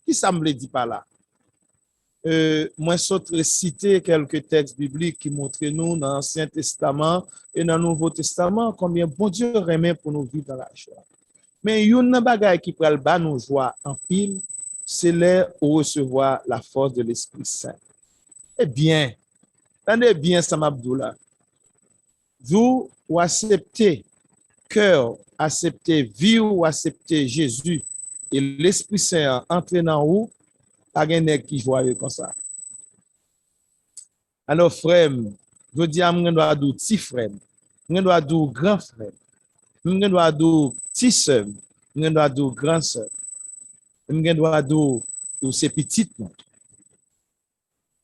qui ça me le dit par là? Moi, je citer quelques textes bibliques qui montrent nous dans l'Ancien Testament et dans le Nouveau Testament combien bon Dieu remet pour nous vivre dans la joie. Mais il y a une bagaille qui peut le nous joie en pile, c'est là où recevoir la force de l'Esprit Saint. Eh bien, attendez bien ça m'abdoula. Vous ou acceptez cœur, acceptez vie ou acceptez Jésus et l'Esprit Saint entraînant vous, pas de qui joyeux comme ça. Alors, frère, je dis à moi, dois dire petit frère, je dois dire grand frère, je dois dire petit soeur, je dois dire grand soeur, je dois dire ces petites.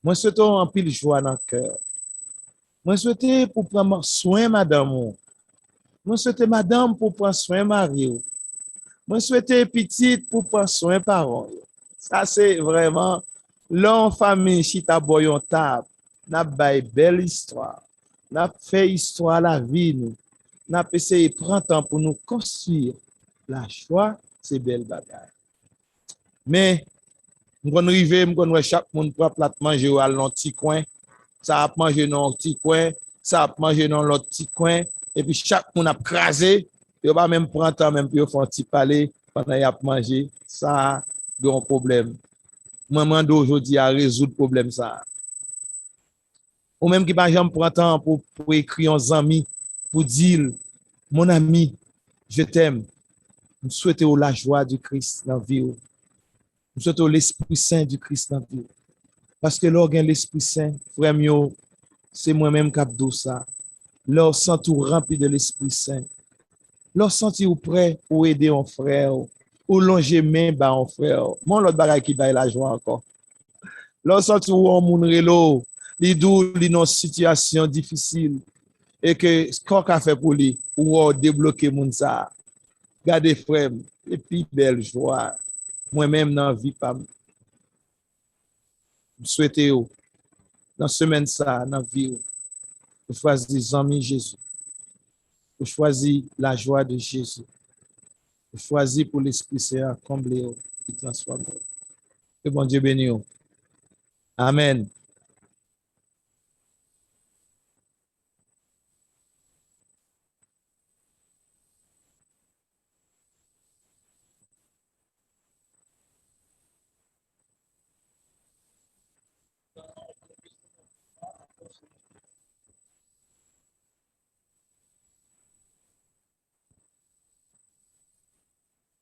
Moi, souhaite en pile joie dans le cœur. Moi, souhaite pour prendre soin madame. Moi, souhaite madame pour prendre soin mari. Moi, souhaite petite pour prendre soin parents. Ça, c'est vraiment l'en famille, si tu as boyon table, n'a pas belle histoire, n'a fait histoire la vie, nous, n'a essayé de prendre temps pour nous construire la joie, c'est belle bagaille. Mais, nous arrivons, nous chaque monde prend plat manger à l'anti coin, ça a manger dans un petit coin, ça a manger dans l'autre petit coin, et puis chaque monde a crasé, il va même prendre temps, même pour faire un petit palais pendant qu'il a mangé, ça un problème. Maman d'aujourd'hui a résoudre le problème ça. Ou même qui pas jamais prend temps pour écrire aux amis pour dire mon ami, je t'aime. Je souhaite la joie du Christ dans la vie. Je souhaite l'Esprit Saint du Christ dans la vie. Parce que lorsqu'il y a l'Esprit Saint, frère mio, c'est moi-même qui ai ça. Lorsqu'on tout rempli de l'Esprit Saint. Lorsqu'on est prêt pour aider un frère ou longer main ba un frère. Mon l'autre bagaille qui baille la joie encore. Lorsque tu vois mon relo, li dou li dans situation difficile et que ce qu'on a fait pour lui ou débloquer moun ça. Gardez frère et puis belle joie. Moi-même dans vie pas souhaiter dans semaine ça dans vie pour choisir amis Jésus. Pour choisir la joie de Jésus. Choisir pour l'Esprit Saint combler et transformer. Que bon Dieu bénisse. Amen.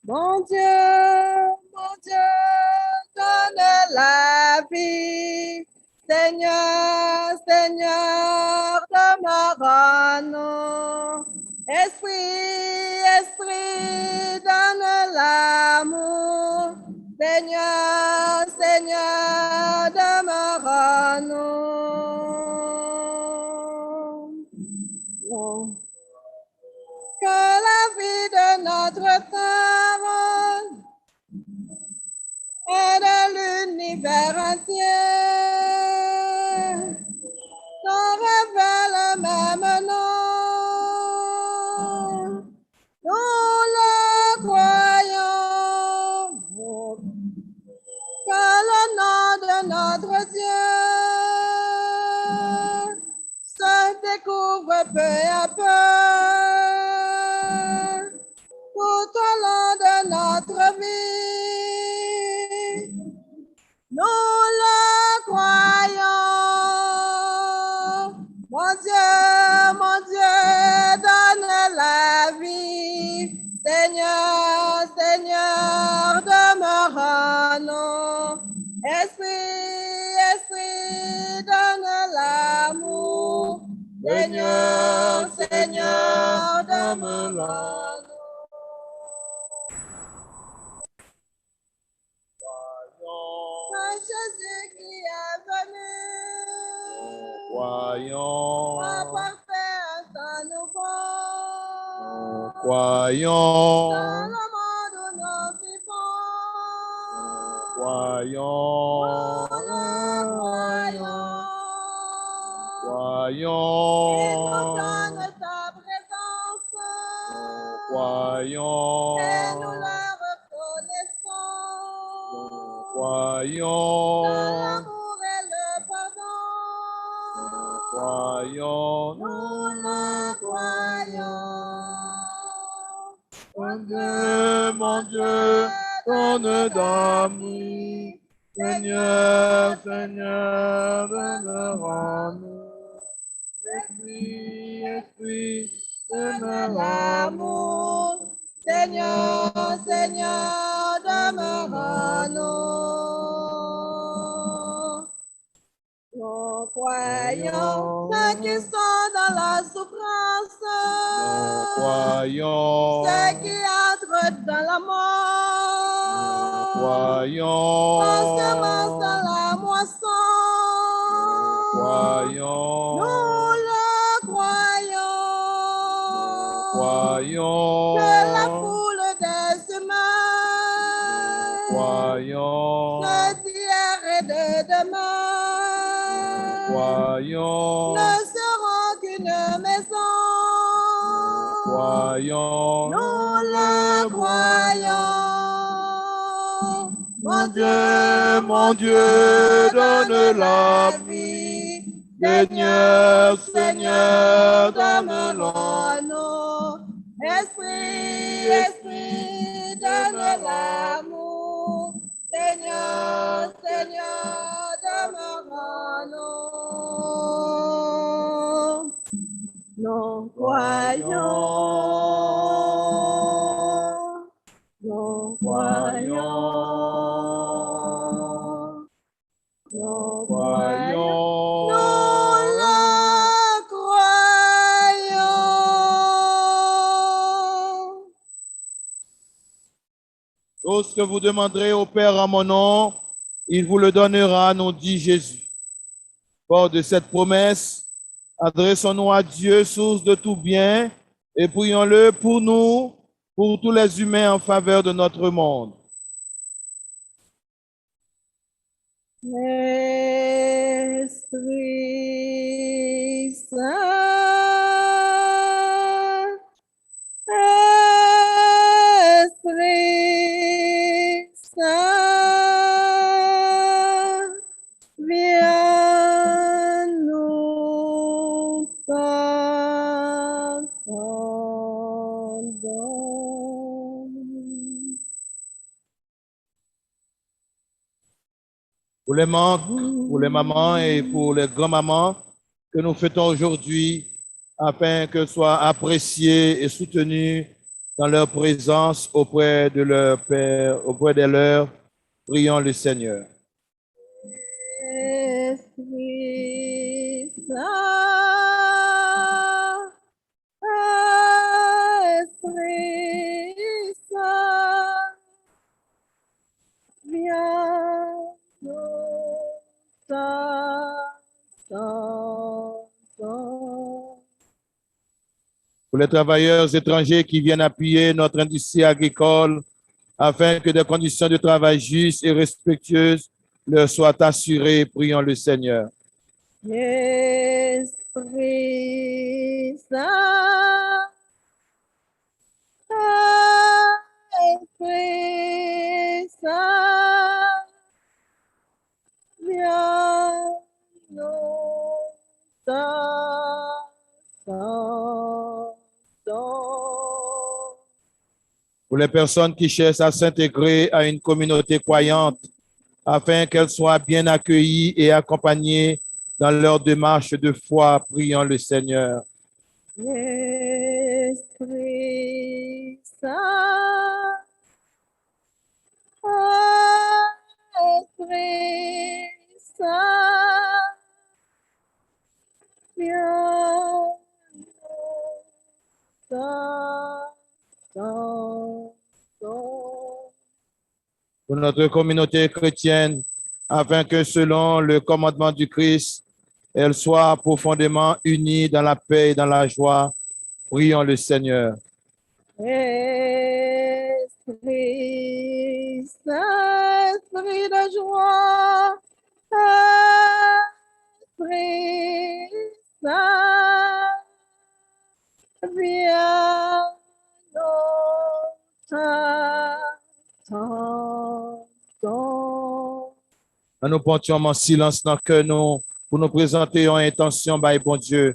Mon Dieu, donne la vie. Seigneur, Seigneur, demeure-nous. Esprit, donne l'amour. Seigneur, Seigneur, demeure-nous. Que la vie de notre temps et de l'univers entier nous révèle le même nom. Nous le croyons. Que le nom de notre Dieu se découvre peu à peu. Tout au long de notre vie, nous le croyons. Mon Dieu, donne la vie. Seigneur, Seigneur, demeurant. Esprit, Esprit, donne l'amour. Seigneur, Seigneur, demeurant. Jésus qui est venu, Croyons, apporter un temps nouveau. croyons, Dans le monde où nous vivons, croyons, croyons. Il nous croyons, donne ta présence. croyons, Et nous la reconnaissons. croyons, Dans l'amour et le pardon. croyons, Nous le croyons. Mon Dieu, donne d'amour. Seigneur, Seigneur, demeure en nous. Esprit, Esprit, demeure en nous. L'amour, Seigneur, Seigneur, demeure en nous. Nous croyons ceux qui sont dans la souffrance, Croyons, ceux qui entrent dans la mort, croyons, semence dans la moisson. croyons, Nous le croyons. Que la croyons, foule des humains, croyons, que d'hier et de demain, croyons, ne seront qu'une maison. croyons. Nous le croyons. Mon Dieu, donne la vie. Seigneur, Seigneur, demeure-nous. Esprit, Esprit, donne l'amour. Seigneur, Seigneur, demeure-nous. Nous croyons. Nous croyons. Nous croyons. Nous le croyons. Tout ce que vous demanderez au Père en mon nom, il vous le donnera, nous dit Jésus. Fort de cette promesse, adressons-nous à Dieu, source de tout bien, et prions-le pour nous, pour tous les humains en faveur de notre monde. Esprit Saint, Esprit Saint, viens nous t'attendons. Pour les pour les mamans et pour les grands-mamans que nous fêtons aujourd'hui, afin que soient appréciés et soutenus dans leur présence auprès de leur Père, auprès de leurs, prions le Seigneur. Esprit Saint, Esprit Saint, viens nous t'attendons. Pour les travailleurs étrangers qui viennent appuyer notre industrie agricole, afin que des conditions de travail justes et respectueuses leur soient assurées, prions le Seigneur. Esprit Saint, Esprit Saint, viens nous t'attendons. Pour les personnes qui cherchent à s'intégrer à une communauté croyante, afin qu'elles soient bien accueillies et accompagnées dans leur démarche de foi, prions le Seigneur. Esprit Saint, Esprit Saint, viens dans Pour notre communauté chrétienne, afin que selon le commandement du Christ, elle soit profondément unie dans la paix et dans la joie. Prions le Seigneur. Esprit Saint, Esprit de joie, Esprit Saint, viens nous. Nous portions en silence dans que nous, pour nous présenter en intention, bah, bon Dieu.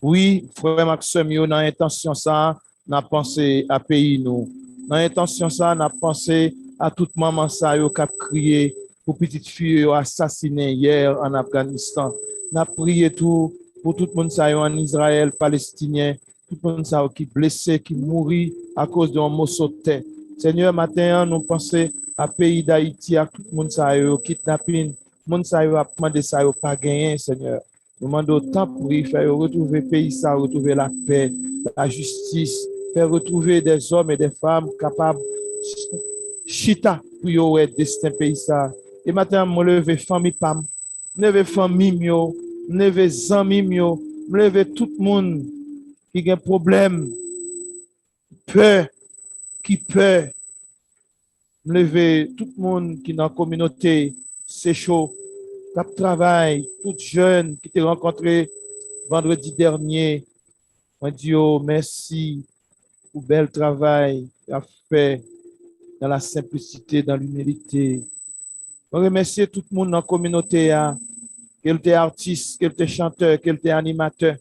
Oui, frère Maxime, nous, dans intention ça, n'a pensé à pays nous. Dans intention ça, n'a pensé à toute maman ça, qui a crié pour petite fille assassinée hier en Afghanistan. N'a prié tout pour tout le monde ça en Israël, palestinien, tout le monde ça qui blessé, qui mourit à cause d'un morceau de terre. Seigneur, matin, nous pensons à pays d'Haïti, à tout le monde ça kidnapping, monde ça a demandé ça pas gagné, Seigneur. Nous demandons autant pour y faire retrouver le pays, ça, retrouver la paix, la justice, faire retrouver des hommes et des femmes capables chita pour y avoir destin pays ça. Et maintenant, je lever famille pam, lever famille mio, lever amis mio, lever tout le monde qui a un problème, peur, qui peur, lever tout le monde qui est dans la communauté, c'est chaud. Cap travail, tout jeune qui t'ai rencontré vendredi dernier. On dit oh, merci pour le bel travail qu'il a fait dans la simplicité, dans l'humilité. On remercie tout le monde dans la communauté, qu'elle était artiste, qu'elle était chanteur, qu'elle était animateur,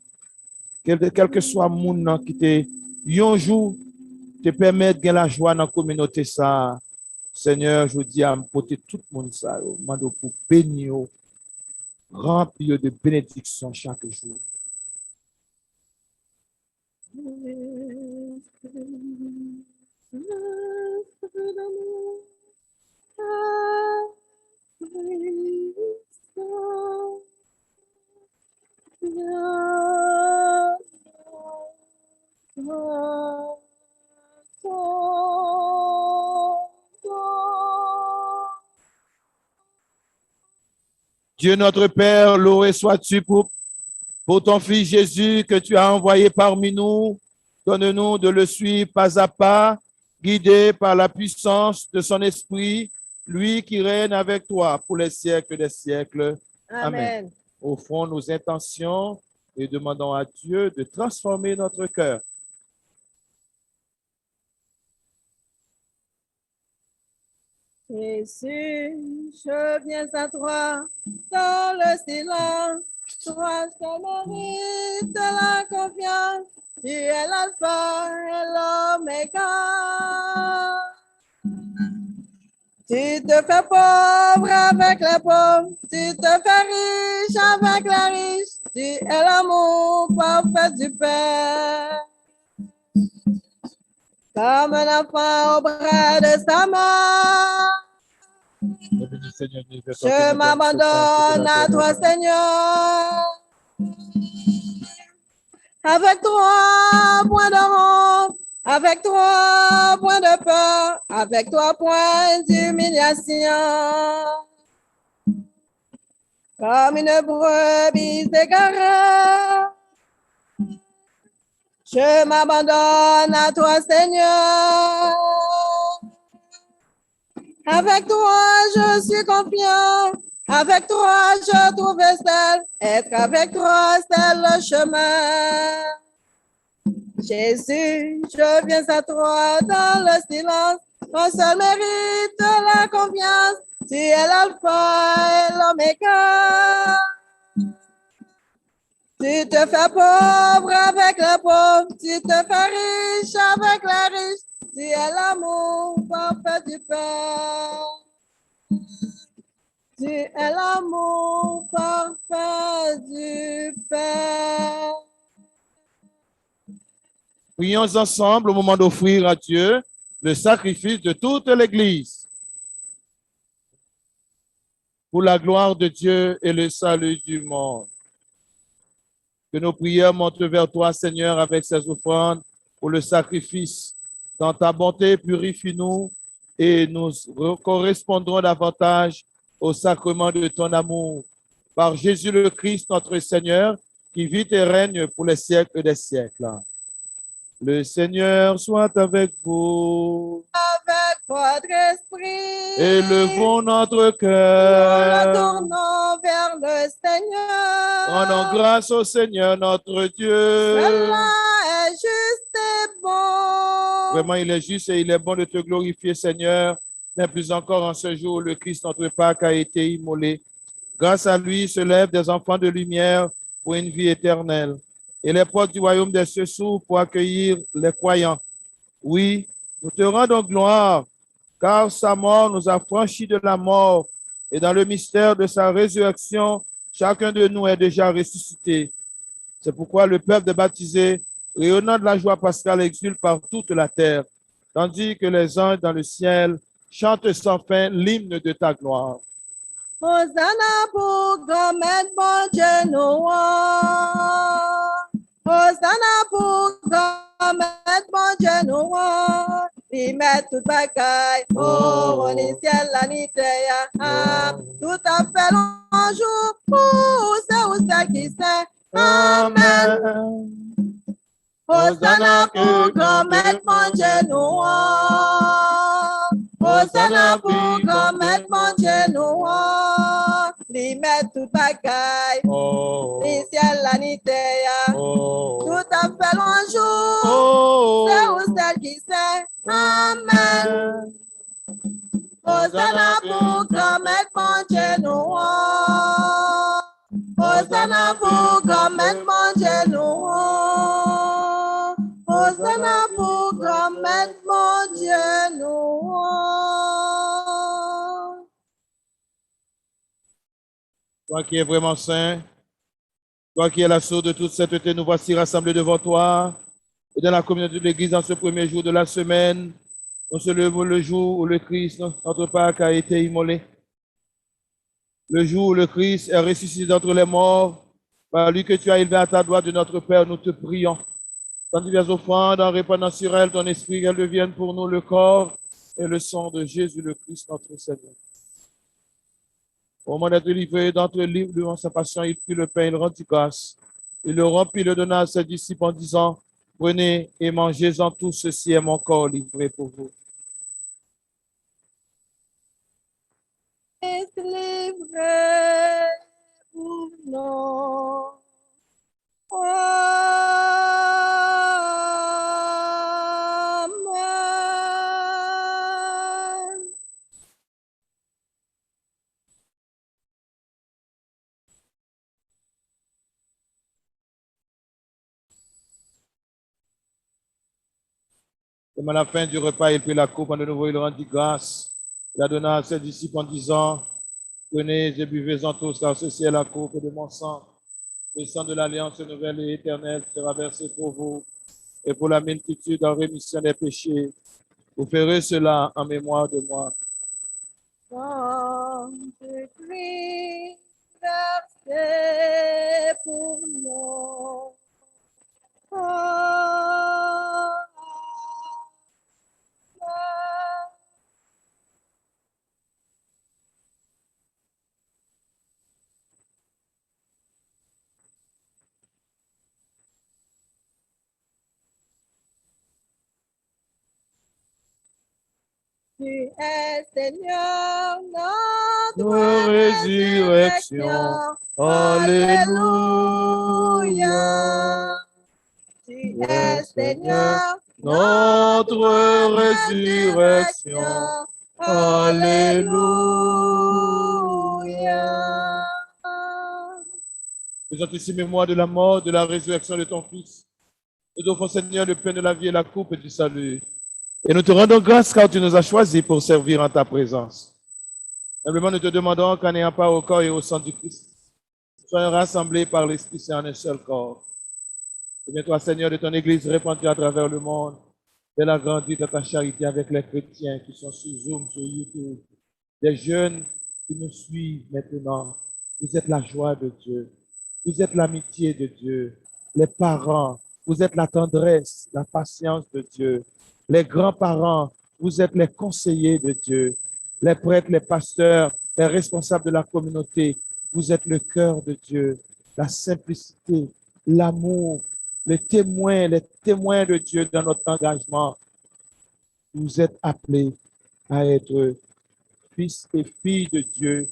quel que soit le monde qui était un jour te permet de gagner la joie dans la communauté. Ça. Seigneur, je dis à me porter tout le monde ça, je demande pour bénir, remplir de bénédictions chaque jour. Dieu notre Père, loué sois-tu pour ton Fils Jésus que tu as envoyé parmi nous. Donne-nous de le suivre pas à pas, guidé par la puissance de son esprit, lui qui règne avec toi pour les siècles des siècles. Amen. Offrons nos intentions et demandons à Dieu de transformer notre cœur. Jésus, je viens à toi dans le silence. Toi, je mérite la confiance. Tu es l'alpha et l'oméga. Tu te fais pauvre avec les pauvres. Tu te fais riche avec les riches. Tu es l'amour parfait du Père. Comme un enfant au bras de sa mère. Je m'abandonne à toi, Seigneur. Avec toi, point de honte. Avec toi, point de peur. Avec toi, point d'humiliation. Comme une brebis égarée. Je m'abandonne à toi, Seigneur. Avec toi, je suis confiant. Avec toi, je trouve celle. Être avec toi, c'est le chemin. Jésus, je viens à toi dans le silence. Ton seul mérite la confiance. Tu es l'alpha et l'oméga. Tu te fais pauvre avec les pauvres, tu te fais riche avec les riches, tu es l'amour parfait du Père. Tu es l'amour parfait du Père. Prions ensemble au moment d'offrir à Dieu le sacrifice de toute l'Église. pour la gloire de Dieu et le salut du monde. Que nos prières montent vers toi, Seigneur, avec ces offrandes pour le sacrifice. Dans ta bonté, purifie-nous et nous correspondrons davantage au sacrement de ton amour. Par Jésus le Christ, notre Seigneur, qui vit et règne pour les siècles des siècles. Le Seigneur soit avec vous. Avec votre esprit. Élevons notre Nous cœur. retournons vers le Seigneur. Rendons grâce au Seigneur notre Dieu. Cela est juste et bon. Vraiment, il est juste et il est bon de te glorifier, Seigneur. Mais plus encore en ce jour où le Christ, notre Pâque, a été immolé. Grâce à lui se lèvent des enfants de lumière pour une vie éternelle. Et les portes du royaume des cieux s'ouvrent pour accueillir les croyants. Oui, nous te rendons gloire, car sa mort nous a franchis de la mort. Et dans le mystère de sa résurrection, chacun de nous est déjà ressuscité. C'est pourquoi le peuple des baptisés, rayonnant de la joie pascale, exulte par toute la terre, tandis que les anges dans le ciel chantent sans fin l'hymne de ta gloire. Hosanna pour grand-mère, bon Dieu, nous. Hosanna pour grand-mère, bon Dieu, nous. Il met tout bagaille, oh, on est ciel, la nuit, tout à fait long jour, pour ceux qui sait. Amen. Hosanna pour grand-mère, mon Dieu, nous. Hosanna pour grand-mère, mon Dieu, nous. Li met tout bagaille, li ciel la nuit, tout à fait long jour, c'est où celle qui sait. Amen. Hosanna pour grand-mère, mon Dieu, nous. Hosanna pour grand-mère, mon Dieu, nous. Hosanna pour grand-mère, mon Dieu, nous. Toi qui es vraiment saint, toi qui es la source de toute sainteté, nous voici rassemblés devant toi et dans la communauté de l'Église en ce premier jour de la semaine. Nous célébrons le jour où le Christ, notre Pâque, a été immolé. Le jour où le Christ est ressuscité d'entre les morts, par lui que tu as élevé à ta droite de notre Père, nous te prions. Quand diverses offrandes, en répandant sur elle ton esprit, qu'elle devienne pour nous le corps et le sang de Jésus le Christ, notre Seigneur. Au moment d'être livré d'entre livres devant sa passion, il prit le pain, il rendit grâce. Il le rompit, le donna à ses disciples en disant, prenez et mangez-en tous, ceci est mon corps livré pour vous. Est livré pour nous. Amen. Comme à la fin du repas, il prit la coupe, de nouveau il rendit grâce. Il la donna à ses disciples en disant, prenez et buvez-en tous, car ceci est la coupe de mon sang, le sang de l'alliance nouvelle et éternelle qui sera versé pour vous et pour la multitude en rémission des péchés. Vous ferez cela en mémoire de moi. Comme tu Christ versé pour nous. Amen. Tu es Seigneur, notre résurrection. Alléluia. Tu es Seigneur, Notre résurrection. Alléluia. Faisons ici mémoire de la mort, de la résurrection de ton Fils. Nous t'offrons, Seigneur, le pain de la vie et la coupe du salut. Et nous te rendons grâce car tu nous as choisis pour servir en ta présence. Simplement, nous te demandons qu'en ayant part au corps et au sang du Christ, nous soyons rassemblés par l'Esprit Saint en un seul corps. Souviens-toi, Seigneur, de ton Église répandue à travers le monde. Fais-la grandir dans ta charité avec les chrétiens qui sont sur Zoom, sur YouTube, des jeunes qui nous suivent maintenant. Vous êtes la joie de Dieu. Vous êtes l'amitié de Dieu. Les parents, vous êtes la tendresse, la patience de Dieu. Les grands-parents, vous êtes les conseillers de Dieu. Les prêtres, les pasteurs, les responsables de la communauté, vous êtes le cœur de Dieu, la simplicité, l'amour, les témoins de Dieu dans notre engagement. Vous êtes appelés à être fils et filles de Dieu.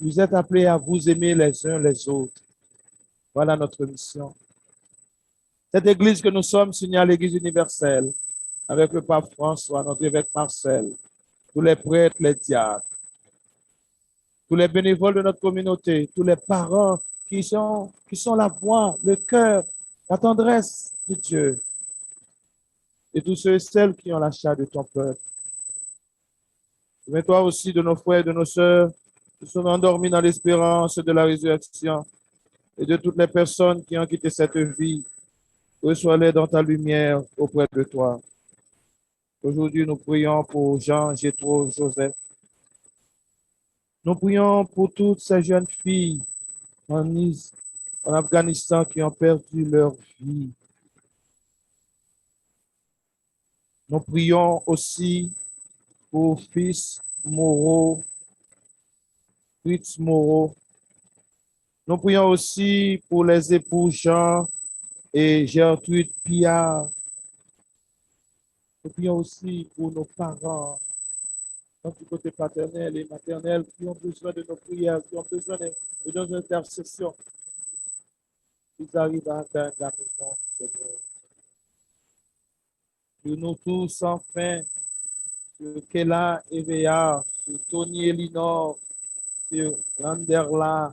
Vous êtes appelés à vous aimer les uns les autres. Voilà notre mission. Cette église que nous sommes signée à l'église universelle, avec le pape François, notre évêque Marcel, tous les prêtres, les diacres, tous les bénévoles de notre communauté, tous les parents qui sont la voix, le cœur, la tendresse de Dieu, et tous ceux et celles qui ont la chair de ton peuple. Souviens-toi aussi de nos frères et de nos sœurs qui sont endormis dans l'espérance de la résurrection et de toutes les personnes qui ont quitté cette vie. Reçois-les dans ta lumière auprès de toi. Aujourd'hui, nous prions pour Jean, Jétro, Joseph. Nous prions pour toutes ces jeunes filles en Afghanistan qui ont perdu leur vie. Nous prions aussi pour fils Moreau, Fritz Moreau. Nous prions aussi pour les époux Jean et Gertrude Pillard. Nous prions aussi pour nos parents, du côté paternel et maternel, qui ont besoin de nos prières, qui ont besoin de nos intercessions. Ils arrivent à atteindre la maison, Seigneur. Pour nous tous, enfin, sur Kela et Véa, sur Tony et Linor, sur Landerla,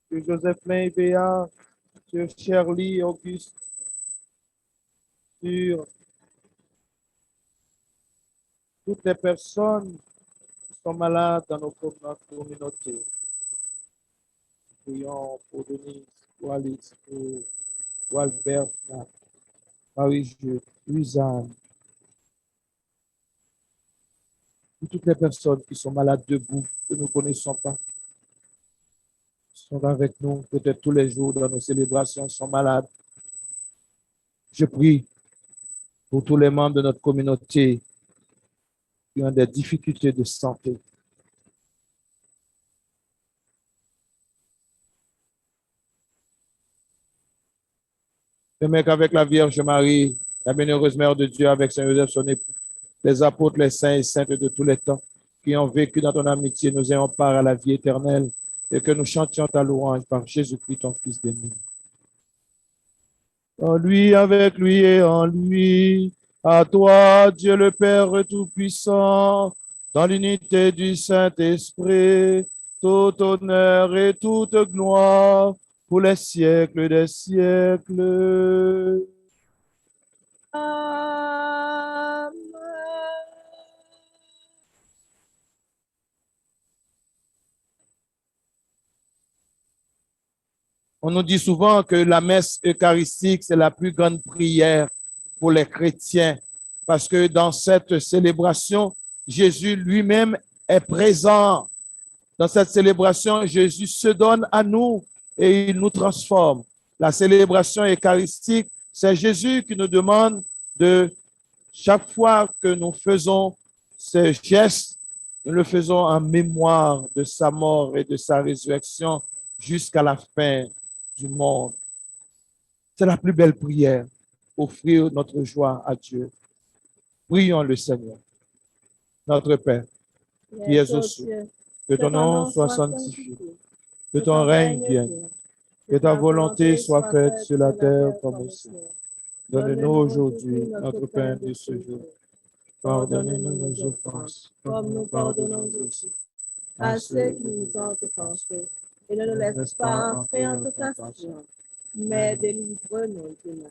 sur Josephlin et Véa, sur Shirley et Auguste, sur toutes les personnes qui sont malades dans notre communauté. Prions pour Denise, pour Alice, pour Albert, Marie-Jude, Louisanne, pour toutes les personnes qui sont malades debout, que nous ne connaissons pas, sont avec nous peut-être tous les jours dans nos célébrations, sont malades. Je prie pour tous les membres de notre communauté qui ont des difficultés de santé. J'aimerais qu'avec la Vierge Marie, la bienheureuse Mère de Dieu, avec Saint Joseph, son époux, les apôtres, les saints et saintes de tous les temps, qui ont vécu dans ton amitié, nous ayons part à la vie éternelle et que nous chantions ta louange par Jésus-Christ, ton Fils béni. En lui, avec lui et en lui, à toi, Dieu le Père Tout-Puissant, dans l'unité du Saint-Esprit, tout honneur et toute gloire pour les siècles des siècles. Amen. On nous dit souvent que la messe eucharistique, c'est la plus grande prière pour les chrétiens, parce que dans cette célébration, Jésus lui-même est présent. Dans cette célébration, Jésus se donne à nous et il nous transforme. La célébration eucharistique, c'est Jésus qui nous demande de, chaque fois que nous faisons ce geste, nous le faisons en mémoire de sa mort et de sa résurrection jusqu'à la fin du monde. C'est la plus belle prière, offrir notre joie à Dieu. Prions le Seigneur. Notre Père, qui es aux cieux, que ton nom soit sanctifié, que ton règne vienne, que ta volonté soit faite sur la terre comme au ciel. Donne-nous aujourd'hui notre pain de ce jour. Pardonne-nous nos offenses, comme nous pardonnons aussi À ceux qui nous ont offensés, et ne nous laisse pas entrer en tentation, mais délivre-nous du mal.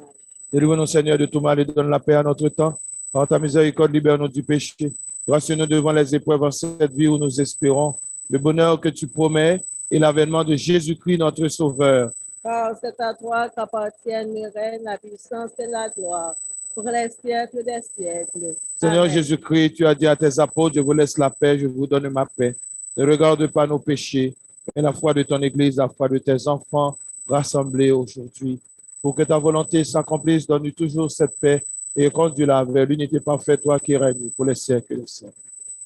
Délivre-nous, Seigneur, de tout mal et donne la paix à notre temps. Par ta miséricorde, libère-nous du péché. Rassure-nous devant les épreuves en cette vie où nous espérons le bonheur que tu promets et l'avènement de Jésus-Christ, notre Sauveur. Car c'est à toi qu'appartiennent les règnes, la puissance et la gloire, pour les siècles des siècles. Seigneur Amen. Jésus-Christ, tu as dit à tes apôtres, je vous laisse la paix, je vous donne ma paix. Ne regarde pas nos péchés, mais la foi de ton Église, la foi de tes enfants rassemblés aujourd'hui. Pour que ta volonté s'accomplisse, donne-nous toujours cette paix et conduis-la vers l'unité parfaite, toi qui règnes pour les siècles des siècles.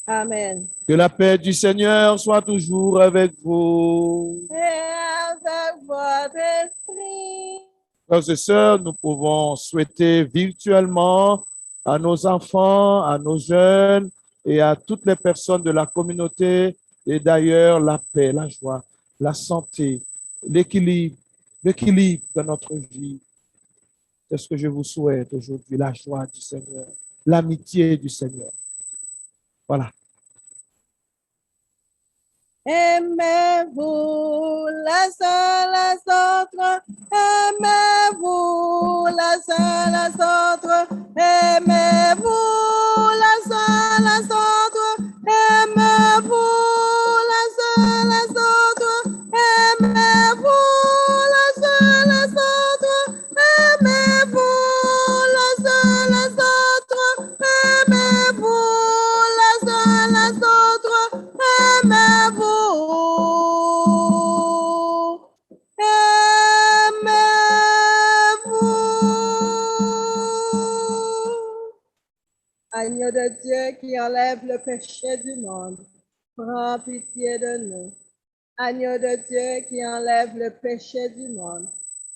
Amen. Que la paix du Seigneur soit toujours avec vous. Et avec votre esprit. Frères et sœurs, nous pouvons souhaiter virtuellement à nos enfants, à nos jeunes et à toutes les personnes de la communauté et d'ailleurs la paix, la joie, la santé, l'équilibre de notre vie. C'est ce que je vous souhaite aujourd'hui, la joie du Seigneur, l'amitié du Seigneur. Voilà. Aimez-vous les uns les autres, aimez-vous les uns les autres, aimez-vous les uns les autres, aimez-vous les uns les autres, aimez-vous les uns les autres, aimez-vous les uns les autres, aimez-vous les uns les autres, aimez-vous. Agneau de Dieu qui enlève le péché du monde, prends pitié de nous. Agneau de Dieu qui enlève le péché du monde,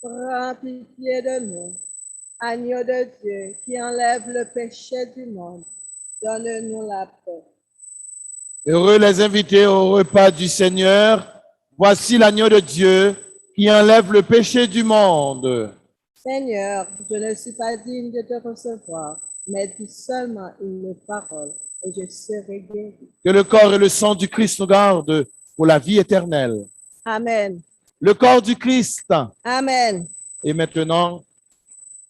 prends pitié de nous. Agneau de Dieu qui enlève le péché du monde, donne-nous la paix. Heureux les invités au repas du Seigneur. Voici l'agneau de Dieu qui enlève le péché du monde. Seigneur, je ne suis pas digne de te recevoir, mais dis seulement une parole et je serai guéri. Que le corps et le sang du Christ nous gardent pour la vie éternelle. Amen. Le corps du Christ. Amen. Et maintenant,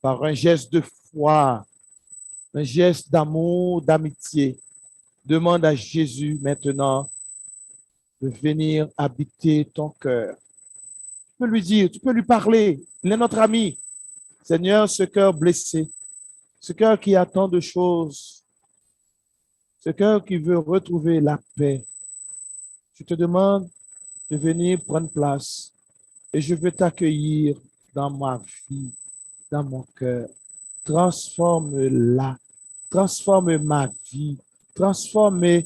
par un geste de foi, un geste d'amour, d'amitié, demande à Jésus maintenant de venir habiter ton cœur. Tu peux lui dire, tu peux lui parler. Il est notre ami. Seigneur, ce cœur blessé, ce cœur qui attend de choses, ce cœur qui veut retrouver la paix, je te demande de venir prendre place et je veux t'accueillir dans ma vie, dans mon cœur. Transforme-la, transforme ma vie, transforme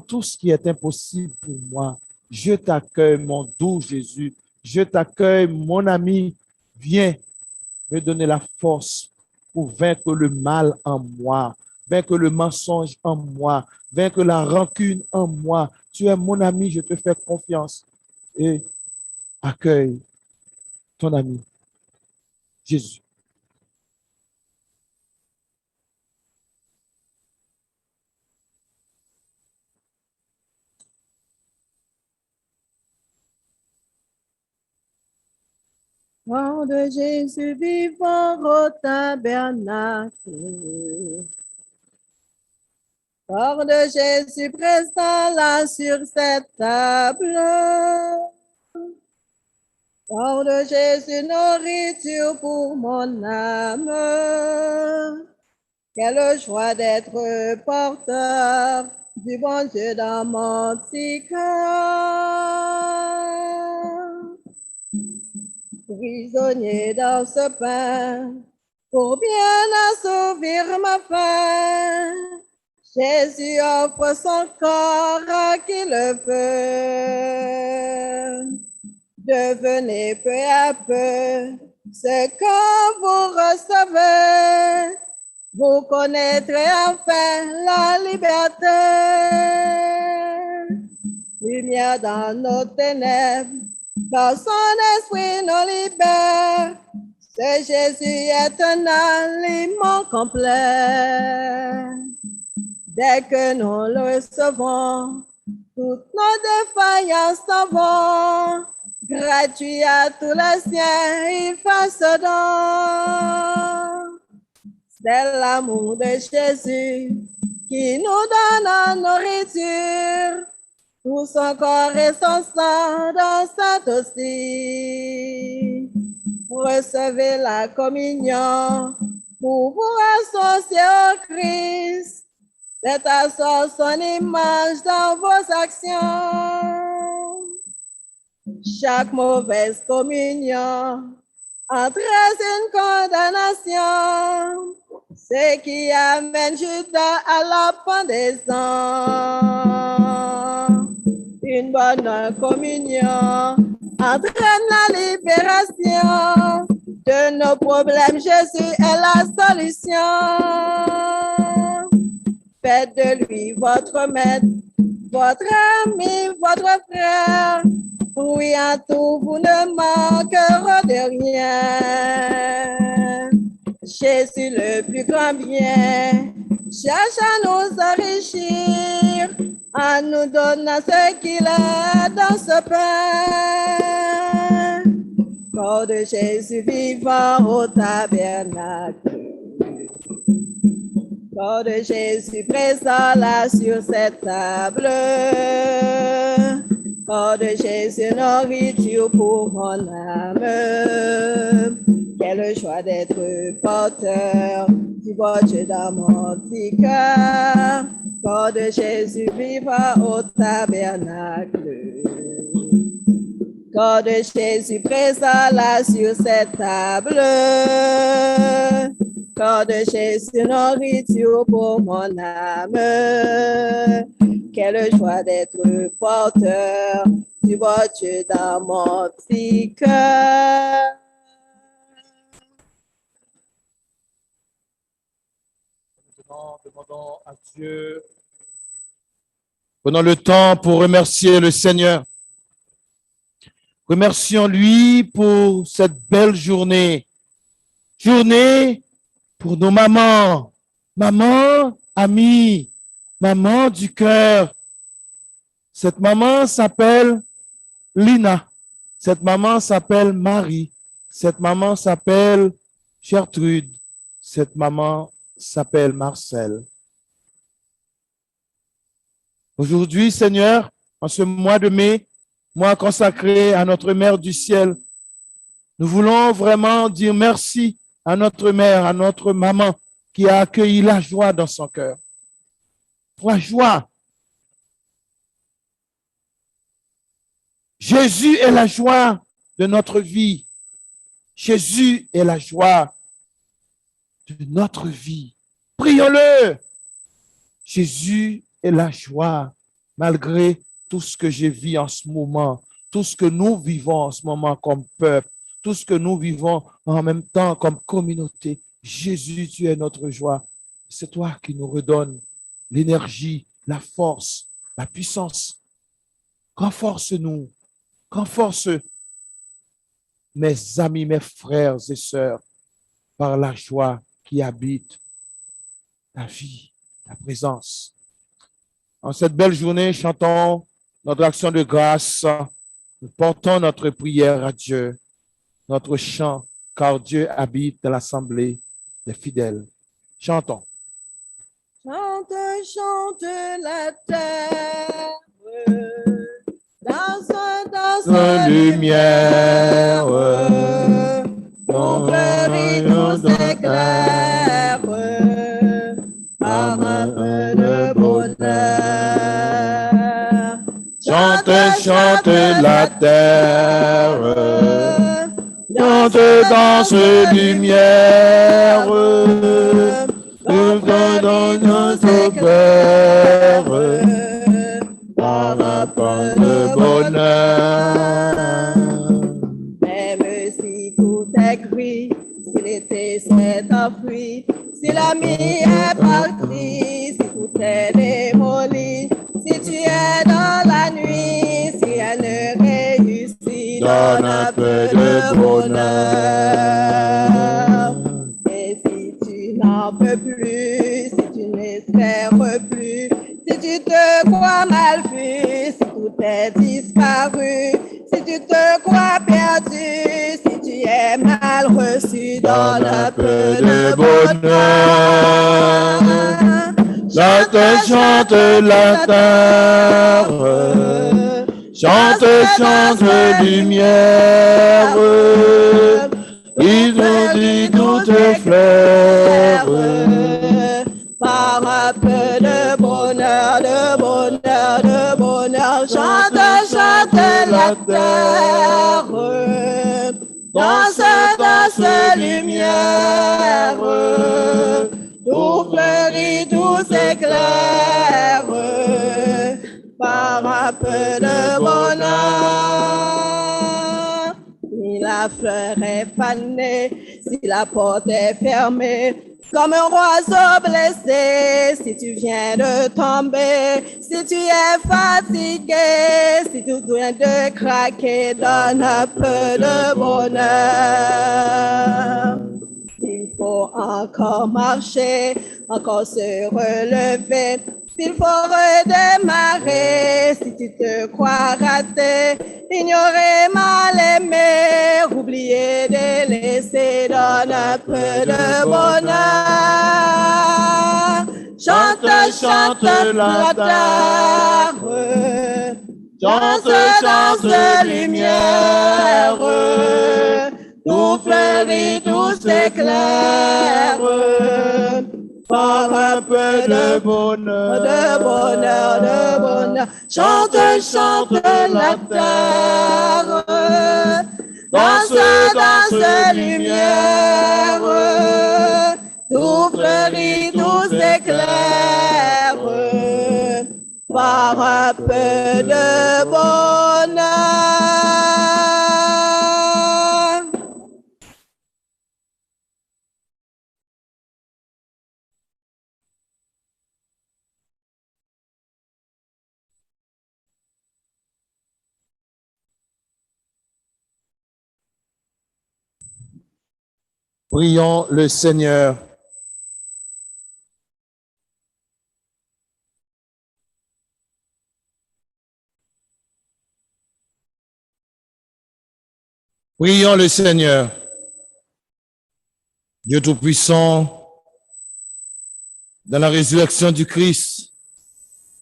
tout ce qui est impossible pour moi. Je t'accueille, mon doux Jésus. Je t'accueille, mon ami. Viens me donner la force pour vaincre le mal en moi, vaincre le mensonge en moi, vaincre la rancune en moi. Tu es mon ami, je te fais confiance. Et accueille ton ami, Jésus. Corps de Jésus vivant au tabernacle. Corps de Jésus présent là sur cette table. Corps de Jésus nourriture pour mon âme. Quelle joie d'être porteur du bon Dieu dans mon petit cœur. Prisonnier dans ce pain, pour bien assouvir ma faim, Jésus offre son corps à qui le veut. Devenez peu à peu ce que vous recevez. Vous connaîtrez enfin la liberté. Lumière dans nos ténèbres, par son esprit nous libère. Ce Jésus est un aliment complet. Dès que nous le recevons, toutes nos défaillances s'en vont. Gratuit à tous les siens, il fait ce don. C'est l'amour de Jésus qui nous donne la nourriture. Tout son corps et son sang dans cette hostie. Recevez la communion pour vous associer au Christ. Faites asseoir son image dans vos actions. Chaque mauvaise communion entraîne une condamnation, ce qui amène Judas à la pendaison. Une bonne communion entraîne la libération de nos problèmes. Jésus est la solution. Faites de lui votre maître, votre ami, votre frère. Oui, en tout, vous ne manquerez de rien. Jésus, le plus grand bien, cherche à nous enrichir, en nous donnant ce qu'il a dans ce pain. Corps de Jésus vivant au tabernacle. Corps de Jésus présent là sur cette table. Corps de Jésus, nourriture pour mon âme. Quelle joie d'être porteur du bon Dieu dans mon petit cœur. Corps de Jésus vivant au tabernacle. Corps de Jésus présent là sur cette table. Corps de Jésus, nourriture pour mon âme. Quelle joie d'être porteur du bon Dieu dans mon petit cœur. Maintenant, demandons à Dieu. Prenons le temps pour remercier le Seigneur. Remercions-lui pour cette belle journée. Journée pour nos mamans. Maman, amie, maman du cœur. Cette maman s'appelle Lina. Cette maman s'appelle Marie. Cette maman s'appelle Gertrude. Cette maman s'appelle Marcel. Aujourd'hui, Seigneur, en ce mois de mai, mois consacré à notre Mère du ciel, nous voulons vraiment dire merci à notre mère, à notre maman qui a accueilli la joie dans son cœur. La joie. Jésus est la joie de notre vie. Jésus est la joie de notre vie. Prions-le. Jésus est la joie malgré tout ce que je vis en ce moment, tout ce que nous vivons en ce moment comme peuple, tout ce que nous vivons en même temps comme communauté. Jésus, tu es notre joie. C'est toi qui nous redonnes l'énergie, la force, la puissance. Renforce-nous, renforce mes amis, mes frères et sœurs par la joie qui habite ta vie, ta présence. En cette belle journée, chantons notre action de grâce. Nous portons notre prière à Dieu, notre chant, car Dieu habite dans l'assemblée des fidèles. Chantons. Chante, chante la terre, danse La lumière, ton fleurit tous éclairs, par un peu de bonheur. chante, chante la terre, chante dans ce lumière, dans notre cœur, par un peu de bonheur. Même si tout est gris, si l'été s'est enfui, si l'ami est parti, si tout est démoli, si tu es dans la nuit, si elle ne réussit, donne un peu de bonheur. Et si tu n'en peux plus, si tu n'espères plus, si tu te crois mal vu, si tout est disparu, si tu te crois perdu, si tu es mal reçu, donne un peu de bonheur. Chante, chante la terre, chante, chante lumière, ils ont dit toutes les fleurs, par un peu de chante, chante la terre. Danse, danse, lumière. Tout fleurit, tout s'éclaire. Par un peu de bonheur. Si la fleur est fanée, si la porte est fermée, comme un oiseau blessé, si tu viens de tomber, si tu es fatigué, si tu viens de craquer, donne un peu de bonheur. Il faut encore marcher, encore se relever. S'il faut redémarrer, si tu te crois raté, ignorer, mal aimer, oublier, délaisser, donne un peu de bonheur. Chante, chante la terre, danse, danse, lumière, tout fleurit, tout s'éclaire. Par un peu de bonheur, de bonheur, de bonheur. Chante, chante la terre. Danse, danse, lumière. Tout fleurit, tout s'éclaire. Par un peu de bonheur. Prions le Seigneur. Prions le Seigneur. Dieu Tout-Puissant, dans la résurrection du Christ,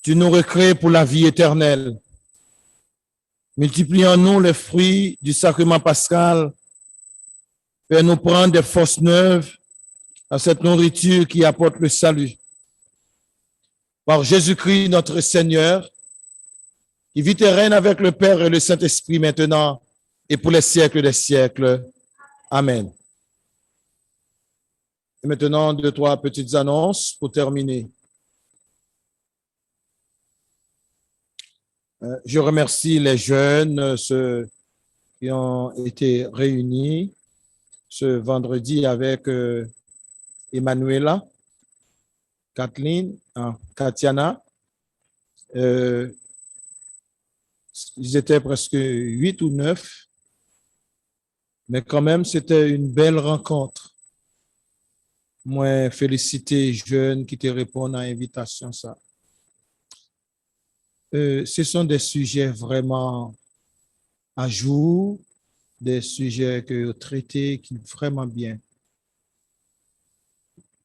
tu nous recrées pour la vie éternelle. Multiplie en nous les fruits du sacrement pascal. Fais-nous prendre des forces neuves à cette nourriture qui apporte le salut. Par Jésus-Christ, notre Seigneur, qui vit et règne avec le Père et le Saint-Esprit maintenant et pour les siècles des siècles. Amen. Et maintenant, 2, 3 petites annonces pour terminer. Je remercie les jeunes, ceux qui ont été réunis ce vendredi avec Emanuela, Kathleen, Katiana. Ils étaient presque 8 ou 9, mais quand même, c'était une belle rencontre. Moi, féliciter les jeunes qui te répondent à l'invitation, ça. Ce sont des sujets vraiment à jour, des sujets que vous traitez qui vraiment bien.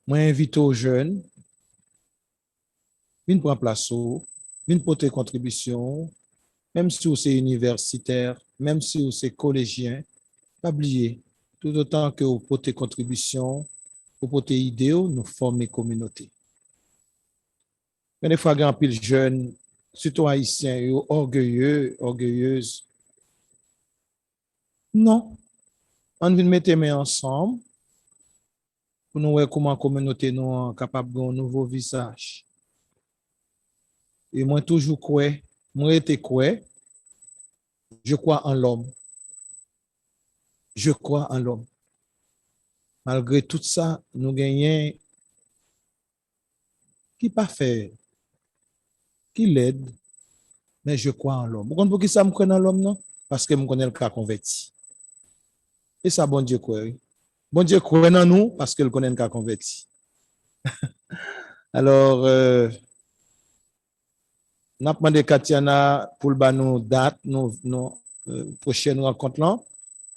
Moi, invite aux jeunes, une prendre place, une porter contribution, même si vous êtes universitaire, même si vous êtes collégien, pas oublier, tout autant que vous portez contribution, vous portez idée, nous former communauté. Mais des fois, il y a un pile jeune, surtout haïtiens, orgueilleux, orgueilleuses. Non, on vient mettre les mains ensemble pour nous voir comment la communauté nous est capable d'un nouveau visage. Et moi, toujours crois, moi, été crois, je crois en l'homme. Je crois en l'homme. Malgré tout ça, nous gagnons qui pas fait, qui l'aide, mais je crois en l'homme. Vous comprenez pour qui ça me connaît en l'homme, non? Parce que je connais le cas converti. Et ça, bon Dieu croit. Bon Dieu croit en nous parce qu'il connaît le cas converti. Alors, nous avons demandé Katiana pour nous date, nos prochaines rencontres là,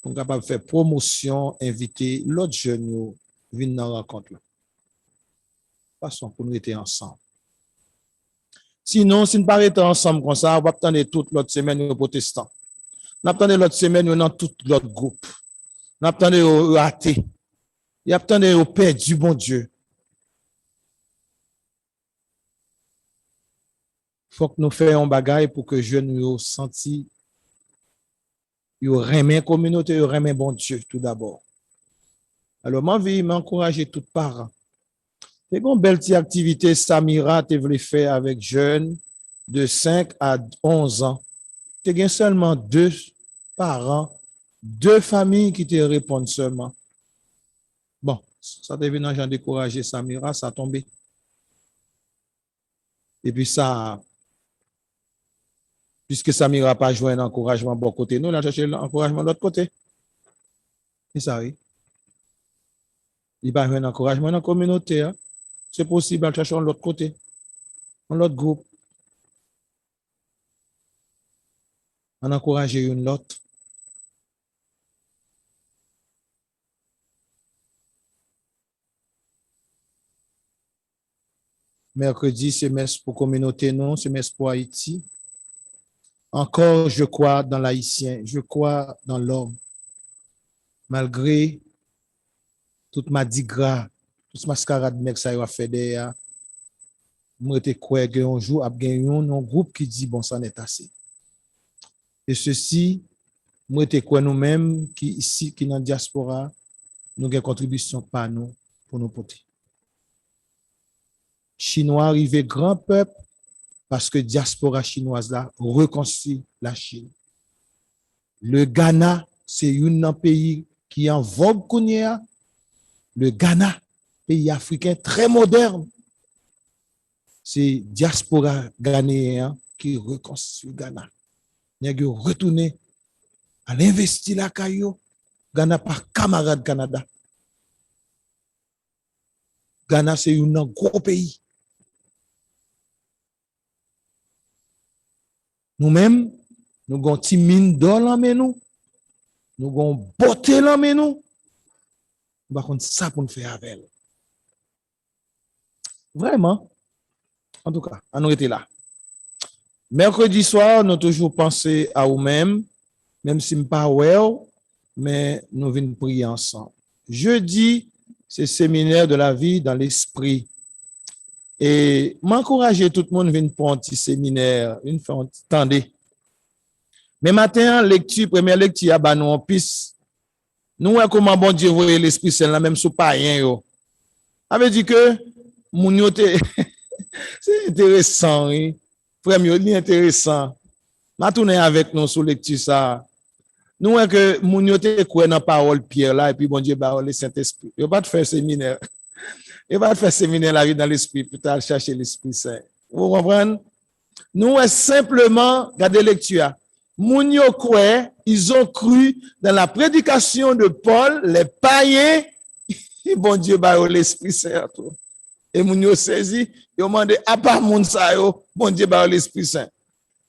pour capable faire promotion, inviter l'autre jeune venir dans la rencontre là. Façon pour nous être ensemble. Sinon, si nous ne pas être ensemble comme ça, on va attendre toute l'autre semaine aux protestants. Nous attendons l'autre semaine dans tout l'autre groupe. Nous attendons aux athées. Nous attendons au Père du bon Dieu. faut que nous fassions un bagage pour que jeunes yo senti yo remet communauté, yo remet bon Dieu tout d'abord. Alors, moi, je m'encourager tout parents. C'est une belle petite activité, Samira, tu voulais faire avec jeunes de 5 à 11 ans. Tu as seulement 2 parents, 2 familles qui te répondent seulement. Bon, ça devient genre découragé, Samira, ça a tombé. Et puis ça, puisque Samira n'a pas joué un encouragement de bon côté, nous, on a cherché l'encouragement de l'autre côté. Et ça, oui. Il n'y a pas un encouragement dans la communauté. Hein. C'est possible de chercher de l'autre côté, dans l'autre groupe. On encourage une l'autre. Mercredi, semestre pour communauté, non, semestre pour Haïti. Encore, je crois dans l'haïtien, je crois dans l'homme. Malgré toute ma digra, toute mascarade mec ça a fait derrière, moi te crois que un jour a gagné un groupe qui dit bon ça n'est assez. Et ceci, moi te crois nous-mêmes qui ici qui dans diaspora, nous avons contribution par nous pour nous porter. Chinois arrivé grand peuple parce que diaspora chinoise là reconstruit la Chine. Le Ghana, c'est un pays qui est en vogue kounia. Le Ghana, pays africain très moderne. C'est diaspora ghanéen qui reconstruit Ghana. Il a retourné à l'investir la caillou. Ghana par camarade Canada. Ghana, c'est un gros pays. Nous-mêmes, nous avons une mine d'or dans nous. Nous avons beauté dans nous. Nous avons ça pour nous faire avec elle. Vraiment. En tout cas, on était là. Mercredi soir, nous toujours pensé à nous-mêmes, même si nous ne pas well, mais nous venons prier ensemble. Jeudi, c'est séminaire de la vie dans l'esprit. Et m'encourager tout le monde à venir pour un petit séminaire, une fois, attendez. Mais matin, lecture, première lecture, bah nous en piste. Nous, comment bon Dieu voyait l'Esprit Saint, la même sous païen, yo. Ça veut dire que, mon yote, c'est intéressant, oui. Frère, c'est intéressant. Ma tourné avec nous sur lecture ça. Nous, que mon yote quoi dans parole Pierre là, et puis bon Dieu, parole le Saint-Esprit. Il va pas faire séminaire. Il va faire séminaire la vie dans l'Esprit, pour aller chercher l'Esprit Saint. Vous comprenez? Nous, simplement, regardez lecture. Moun yo kwe, ils ont cru dans la prédication de Paul, les païens, bon Dieu, bah, l'Esprit Saint. Et moun yo saisi, ils ont demandé, à part moun sa yo, bon Dieu, bah, l'Esprit Saint.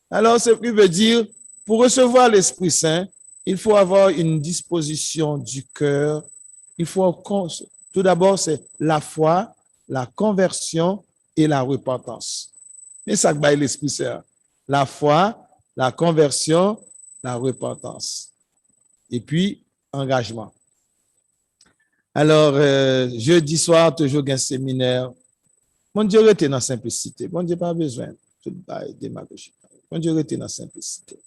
Alors, ce qui veut dire, pour recevoir l'Esprit Saint, il faut avoir une disposition du cœur. Il faut, tout d'abord, c'est la foi, la conversion et la repentance. Mais ça, bah, l'Esprit Saint. La foi, la conversion, la repentance. Et puis, engagement. Alors, jeudi soir, toujours un séminaire. Mon Dieu, rete dans la simplicité. Mon Dieu, pas besoin de démagogie. Mon Dieu, rete dans la simplicité.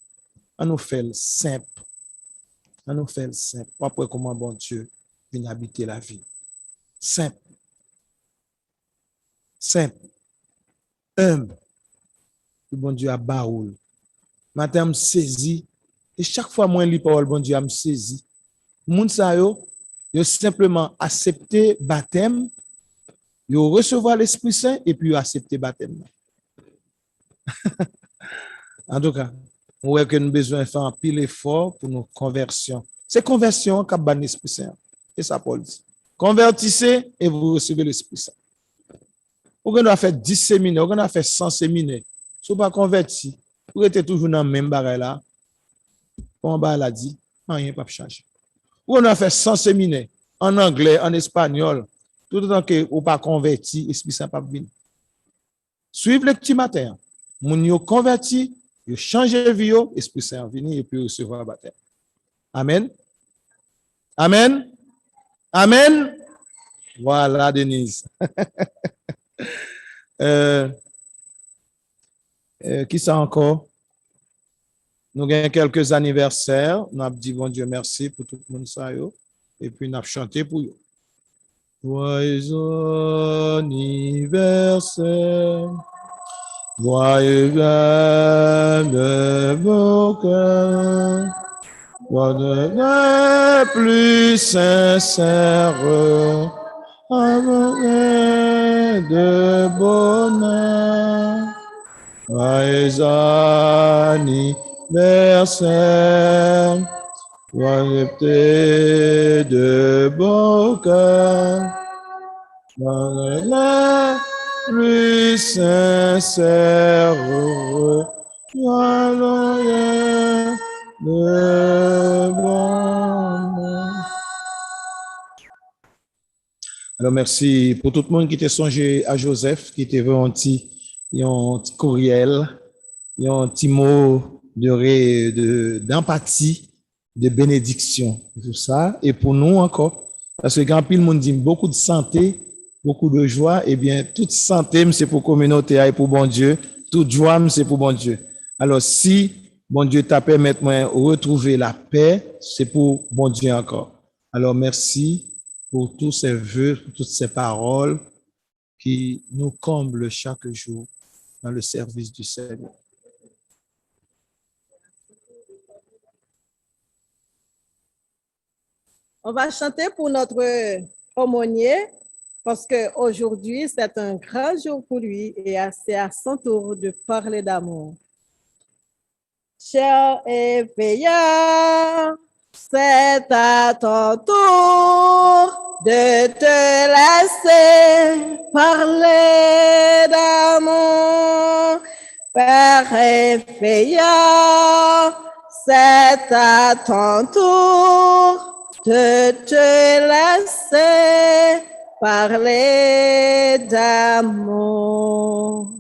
On nous fait le simple. On nous fait le simple. Pas pour comment bon Dieu vient habiter la vie. Simple. Simple. Humble. Le bon Dieu a baoul. Matin, me saisi. Et chaque fois, moi, lis parole, bon Dieu, me saisi. Moun sa yo simplement accepté baptême, yo recevoir l'Esprit Saint et puis accepter baptême. En tout cas, on voit que nous avons besoin de faire un pile effort pour nos conversions. C'est conversion qu'a ban l'Esprit Saint. C'est ça, Paul dit. Convertissez et vous recevez l'Esprit Saint. Vous avez fait 10 séminaires, vous avez fait 100 séminaires. Si vous ne pas converti, vous êtes toujours dans le même bagage là. Comme on l'a dit, rien pas changer. Ou on a fait 100 séminaires en anglais, en espagnol, tout le temps que vous pas converti, l'Esprit Saint pas venir. Suivez le petit matin. Moun yo converti, yo changer vie, l'Esprit Saint venir et puis recevoir le baptême. Amen. Amen. Amen. Voilà, Denise. Qui ça encore? Nous avons quelques anniversaires. Nous avons dit, bon Dieu, merci pour tout le monde. Ça, yo. Et puis, nous avons chanté pour eux. Joyeux anniversaire, joyeux de vos cœurs, joyeux plus sincère, avec de bonheur. Joyeux anniversaire, joyeux de beau cœur, joyeux plus sincère, joyeux de bonheur. Alors, merci pour tout le monde qui était songé à Joseph, qui était un petit courriel, un petit mot d'empathie, de bénédiction, tout ça. Et pour nous encore, parce que quand pile monde dit beaucoup de santé, beaucoup de joie, eh bien, toute santé, c'est pour la communauté et pour bon Dieu. Toute joie, c'est pour bon Dieu. Alors, si bon Dieu t'a permis de retrouver la paix, c'est pour bon Dieu encore. Alors, merci pour tous ces vœux, pour toutes ces paroles qui nous comblent chaque jour dans le service du Seigneur. On va chanter pour notre aumônier parce qu'aujourd'hui, c'est un grand jour pour lui et c'est à son tour de parler d'amour. Cher et veillant, c'est à ton tour de te laisser parler d'amour. Père et veillant, c'est à ton tour de te laisser parler d'amour.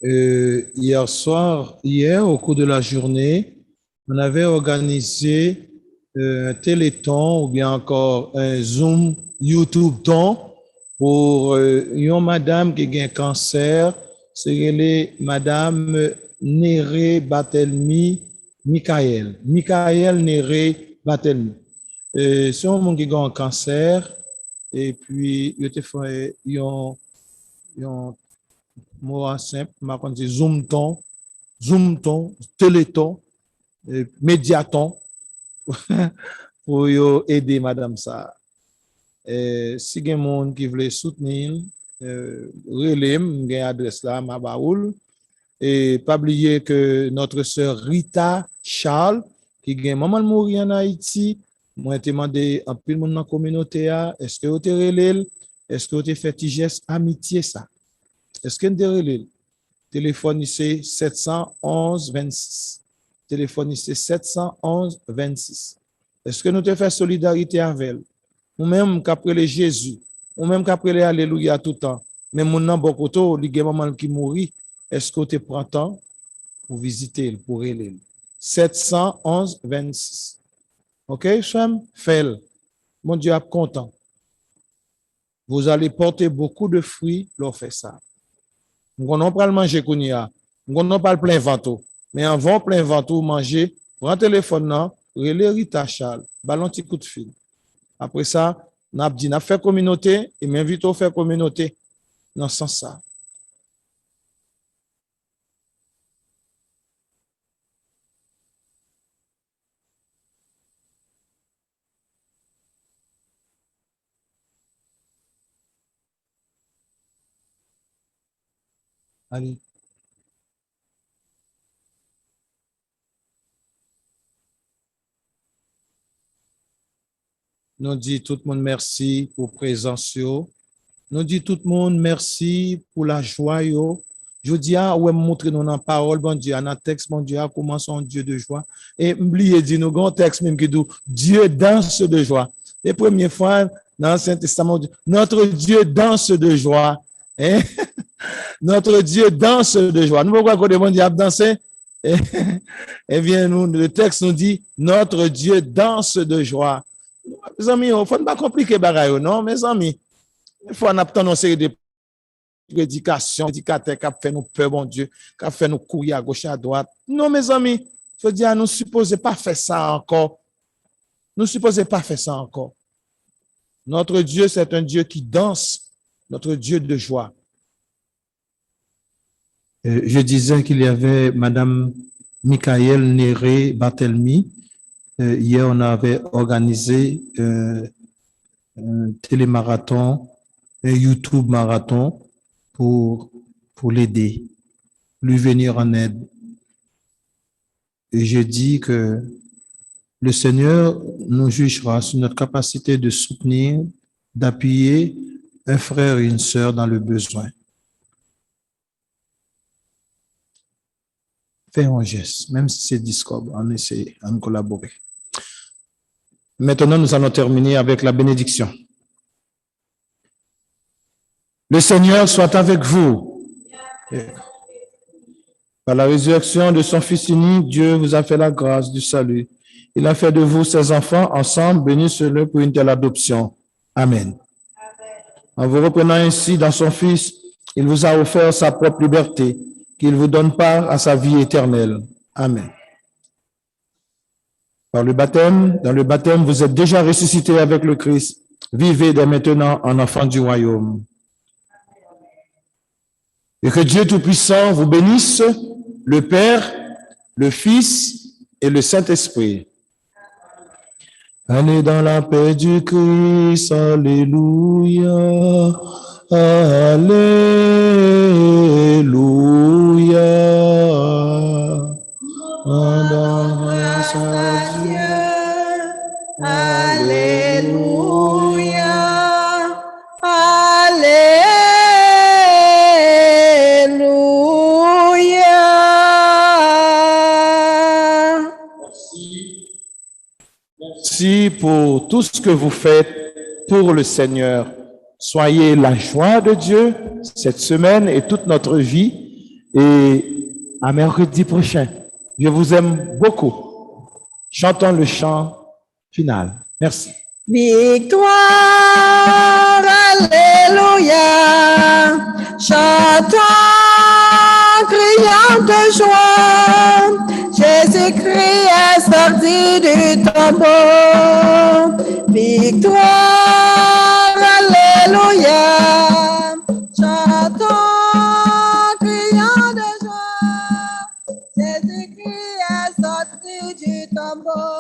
Hier, au cours de la journée, on avait organisé un téléthon ou bien encore un Zoom YouTube-ton pour une madame qui a un cancer, c'est madame Néré Batelmi Michael Néré Batelmi. C'est un monde qui a un cancer et puis il a fait un mot simple, ma kon di zoom ton, téléton, médiaton pour aider madame ça. Si gen moun qui veut soutenir, relem, gen adresse là, ma baoul. Et pas oublier que notre sœur Rita Charles, qui gen maman mourir en Haïti, moi demandé un peu de monde dans la communauté, est-ce que vous te relève, est-ce que vous te fait geste amitié ça? Est-ce que vous relève? Téléphone c'est 711 26. Téléphone c'est 711 26. Est-ce que nous te fait solidarité avec elle? Ou même qu'après le Jésus, ou même qu'après le Alléluia tout le temps, mais mon nom beaucoup li gen maman qui mourit, est-ce que tu prends temps pour visiter, pour elle? 711 26. OK, Chem? Fais-le. Mon Dieu est content. Vous allez porter beaucoup de fruits lorsque fait ça. On n'a pas le manger qu'on y a. On n'a pas le plein ventre. Mais avant plein ventre, manger, prends téléphone là, relais Rita Charles, ballon petit coup de fil. Après ça, n'a dit n'a fait communauté et m'invite à faire communauté dans ce sens ça. Allez. Nous dit tout le monde merci pour présence. Nous dit tout le monde merci pour la joie. Je dis ouais montrer nous dans parole bon Dieu, dans texte bon Dieu, comment son Dieu de joie. Et oubliez dit nous grand texte même qui dit Dieu danse de joie. Les premières fois dans l'Ancien Testament, notre Dieu danse de joie. Hein? Notre Dieu danse de joie. Nous pourquoi qu'on demande à danser? Eh bien, le texte nous dit notre Dieu danse de joie. Mes amis, il ne faut pas compliquer bagaille, non, mes amis. Une fois, on a une série de prédications, prédicateurs qui ont fait nous peur, bon Dieu, qui ont fait nous courir à gauche et à droite. Non, mes amis, je veux dire, nous ne supposons pas faire ça encore. Nous ne supposons pas faire ça encore. Notre Dieu, c'est un Dieu qui danse, notre Dieu de joie. Je disais qu'il y avait Madame Michael Néré Barthelmy. Hier, on avait organisé un télémarathon, un YouTube marathon pour l'aider, lui venir en aide. Et je dis que le Seigneur nous jugera sur notre capacité de soutenir, d'appuyer un frère et une sœur dans le besoin. Faire un geste, même si c'est discorde, on essaie, on collabore. Maintenant, nous allons terminer avec la bénédiction. Le Seigneur soit avec vous. Par la résurrection de son Fils unique, Dieu vous a fait la grâce du salut. Il a fait de vous, ses enfants, ensemble, bénissez-le pour une telle adoption. Amen. En vous reprenant ainsi dans son Fils, il vous a offert sa propre liberté, qu'il vous donne part à sa vie éternelle. Amen. Par le baptême, dans le baptême, vous êtes déjà ressuscité avec le Christ. Vivez dès maintenant en enfant du royaume. Et que Dieu Tout-Puissant vous bénisse, le Père, le Fils et le Saint-Esprit. Allez dans la paix du Christ, alléluia, alléluia. Rendons grâce à Dieu, Alléluia, Alléluia. Merci pour tout ce que vous faites pour le Seigneur. Soyez la joie de Dieu cette semaine et toute notre vie. Et à mercredi prochain. Je vous aime beaucoup. Chantons le chant final. Merci. Victoire, Alléluia. Chantons, criant de joie. Jésus-Christ est sorti du tombeau. Victoire, Alléluia. Chantons, criant de joie. Jésus-Christ est sorti du tombeau.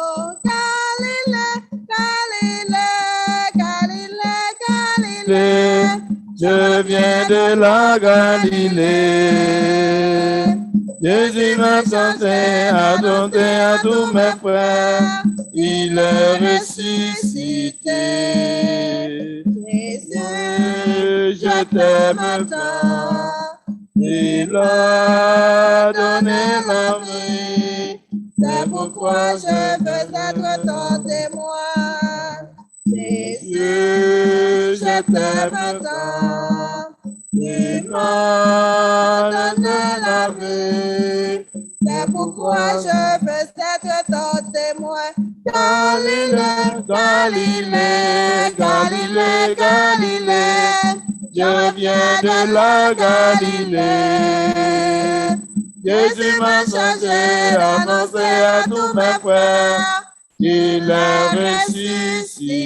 Galilée, Galilée, Galilée, Galilée. Je viens de la Galilée. Jésus m'a censé adopter à tous mes frères. Il est ressuscité. Jésus, Je t'aime tant. Il a donné la vie. c'est pourquoi je veux être ton témoin. Jésus, je t'aime tant. Il m'a donné la vie. C'est pourquoi je veux être ton témoin. Galilée, Galilée, Galilée, Galilée. Je viens de la Galilée. Jésus m'a changé, annoncé à tous mes frères qu'il est ressuscité.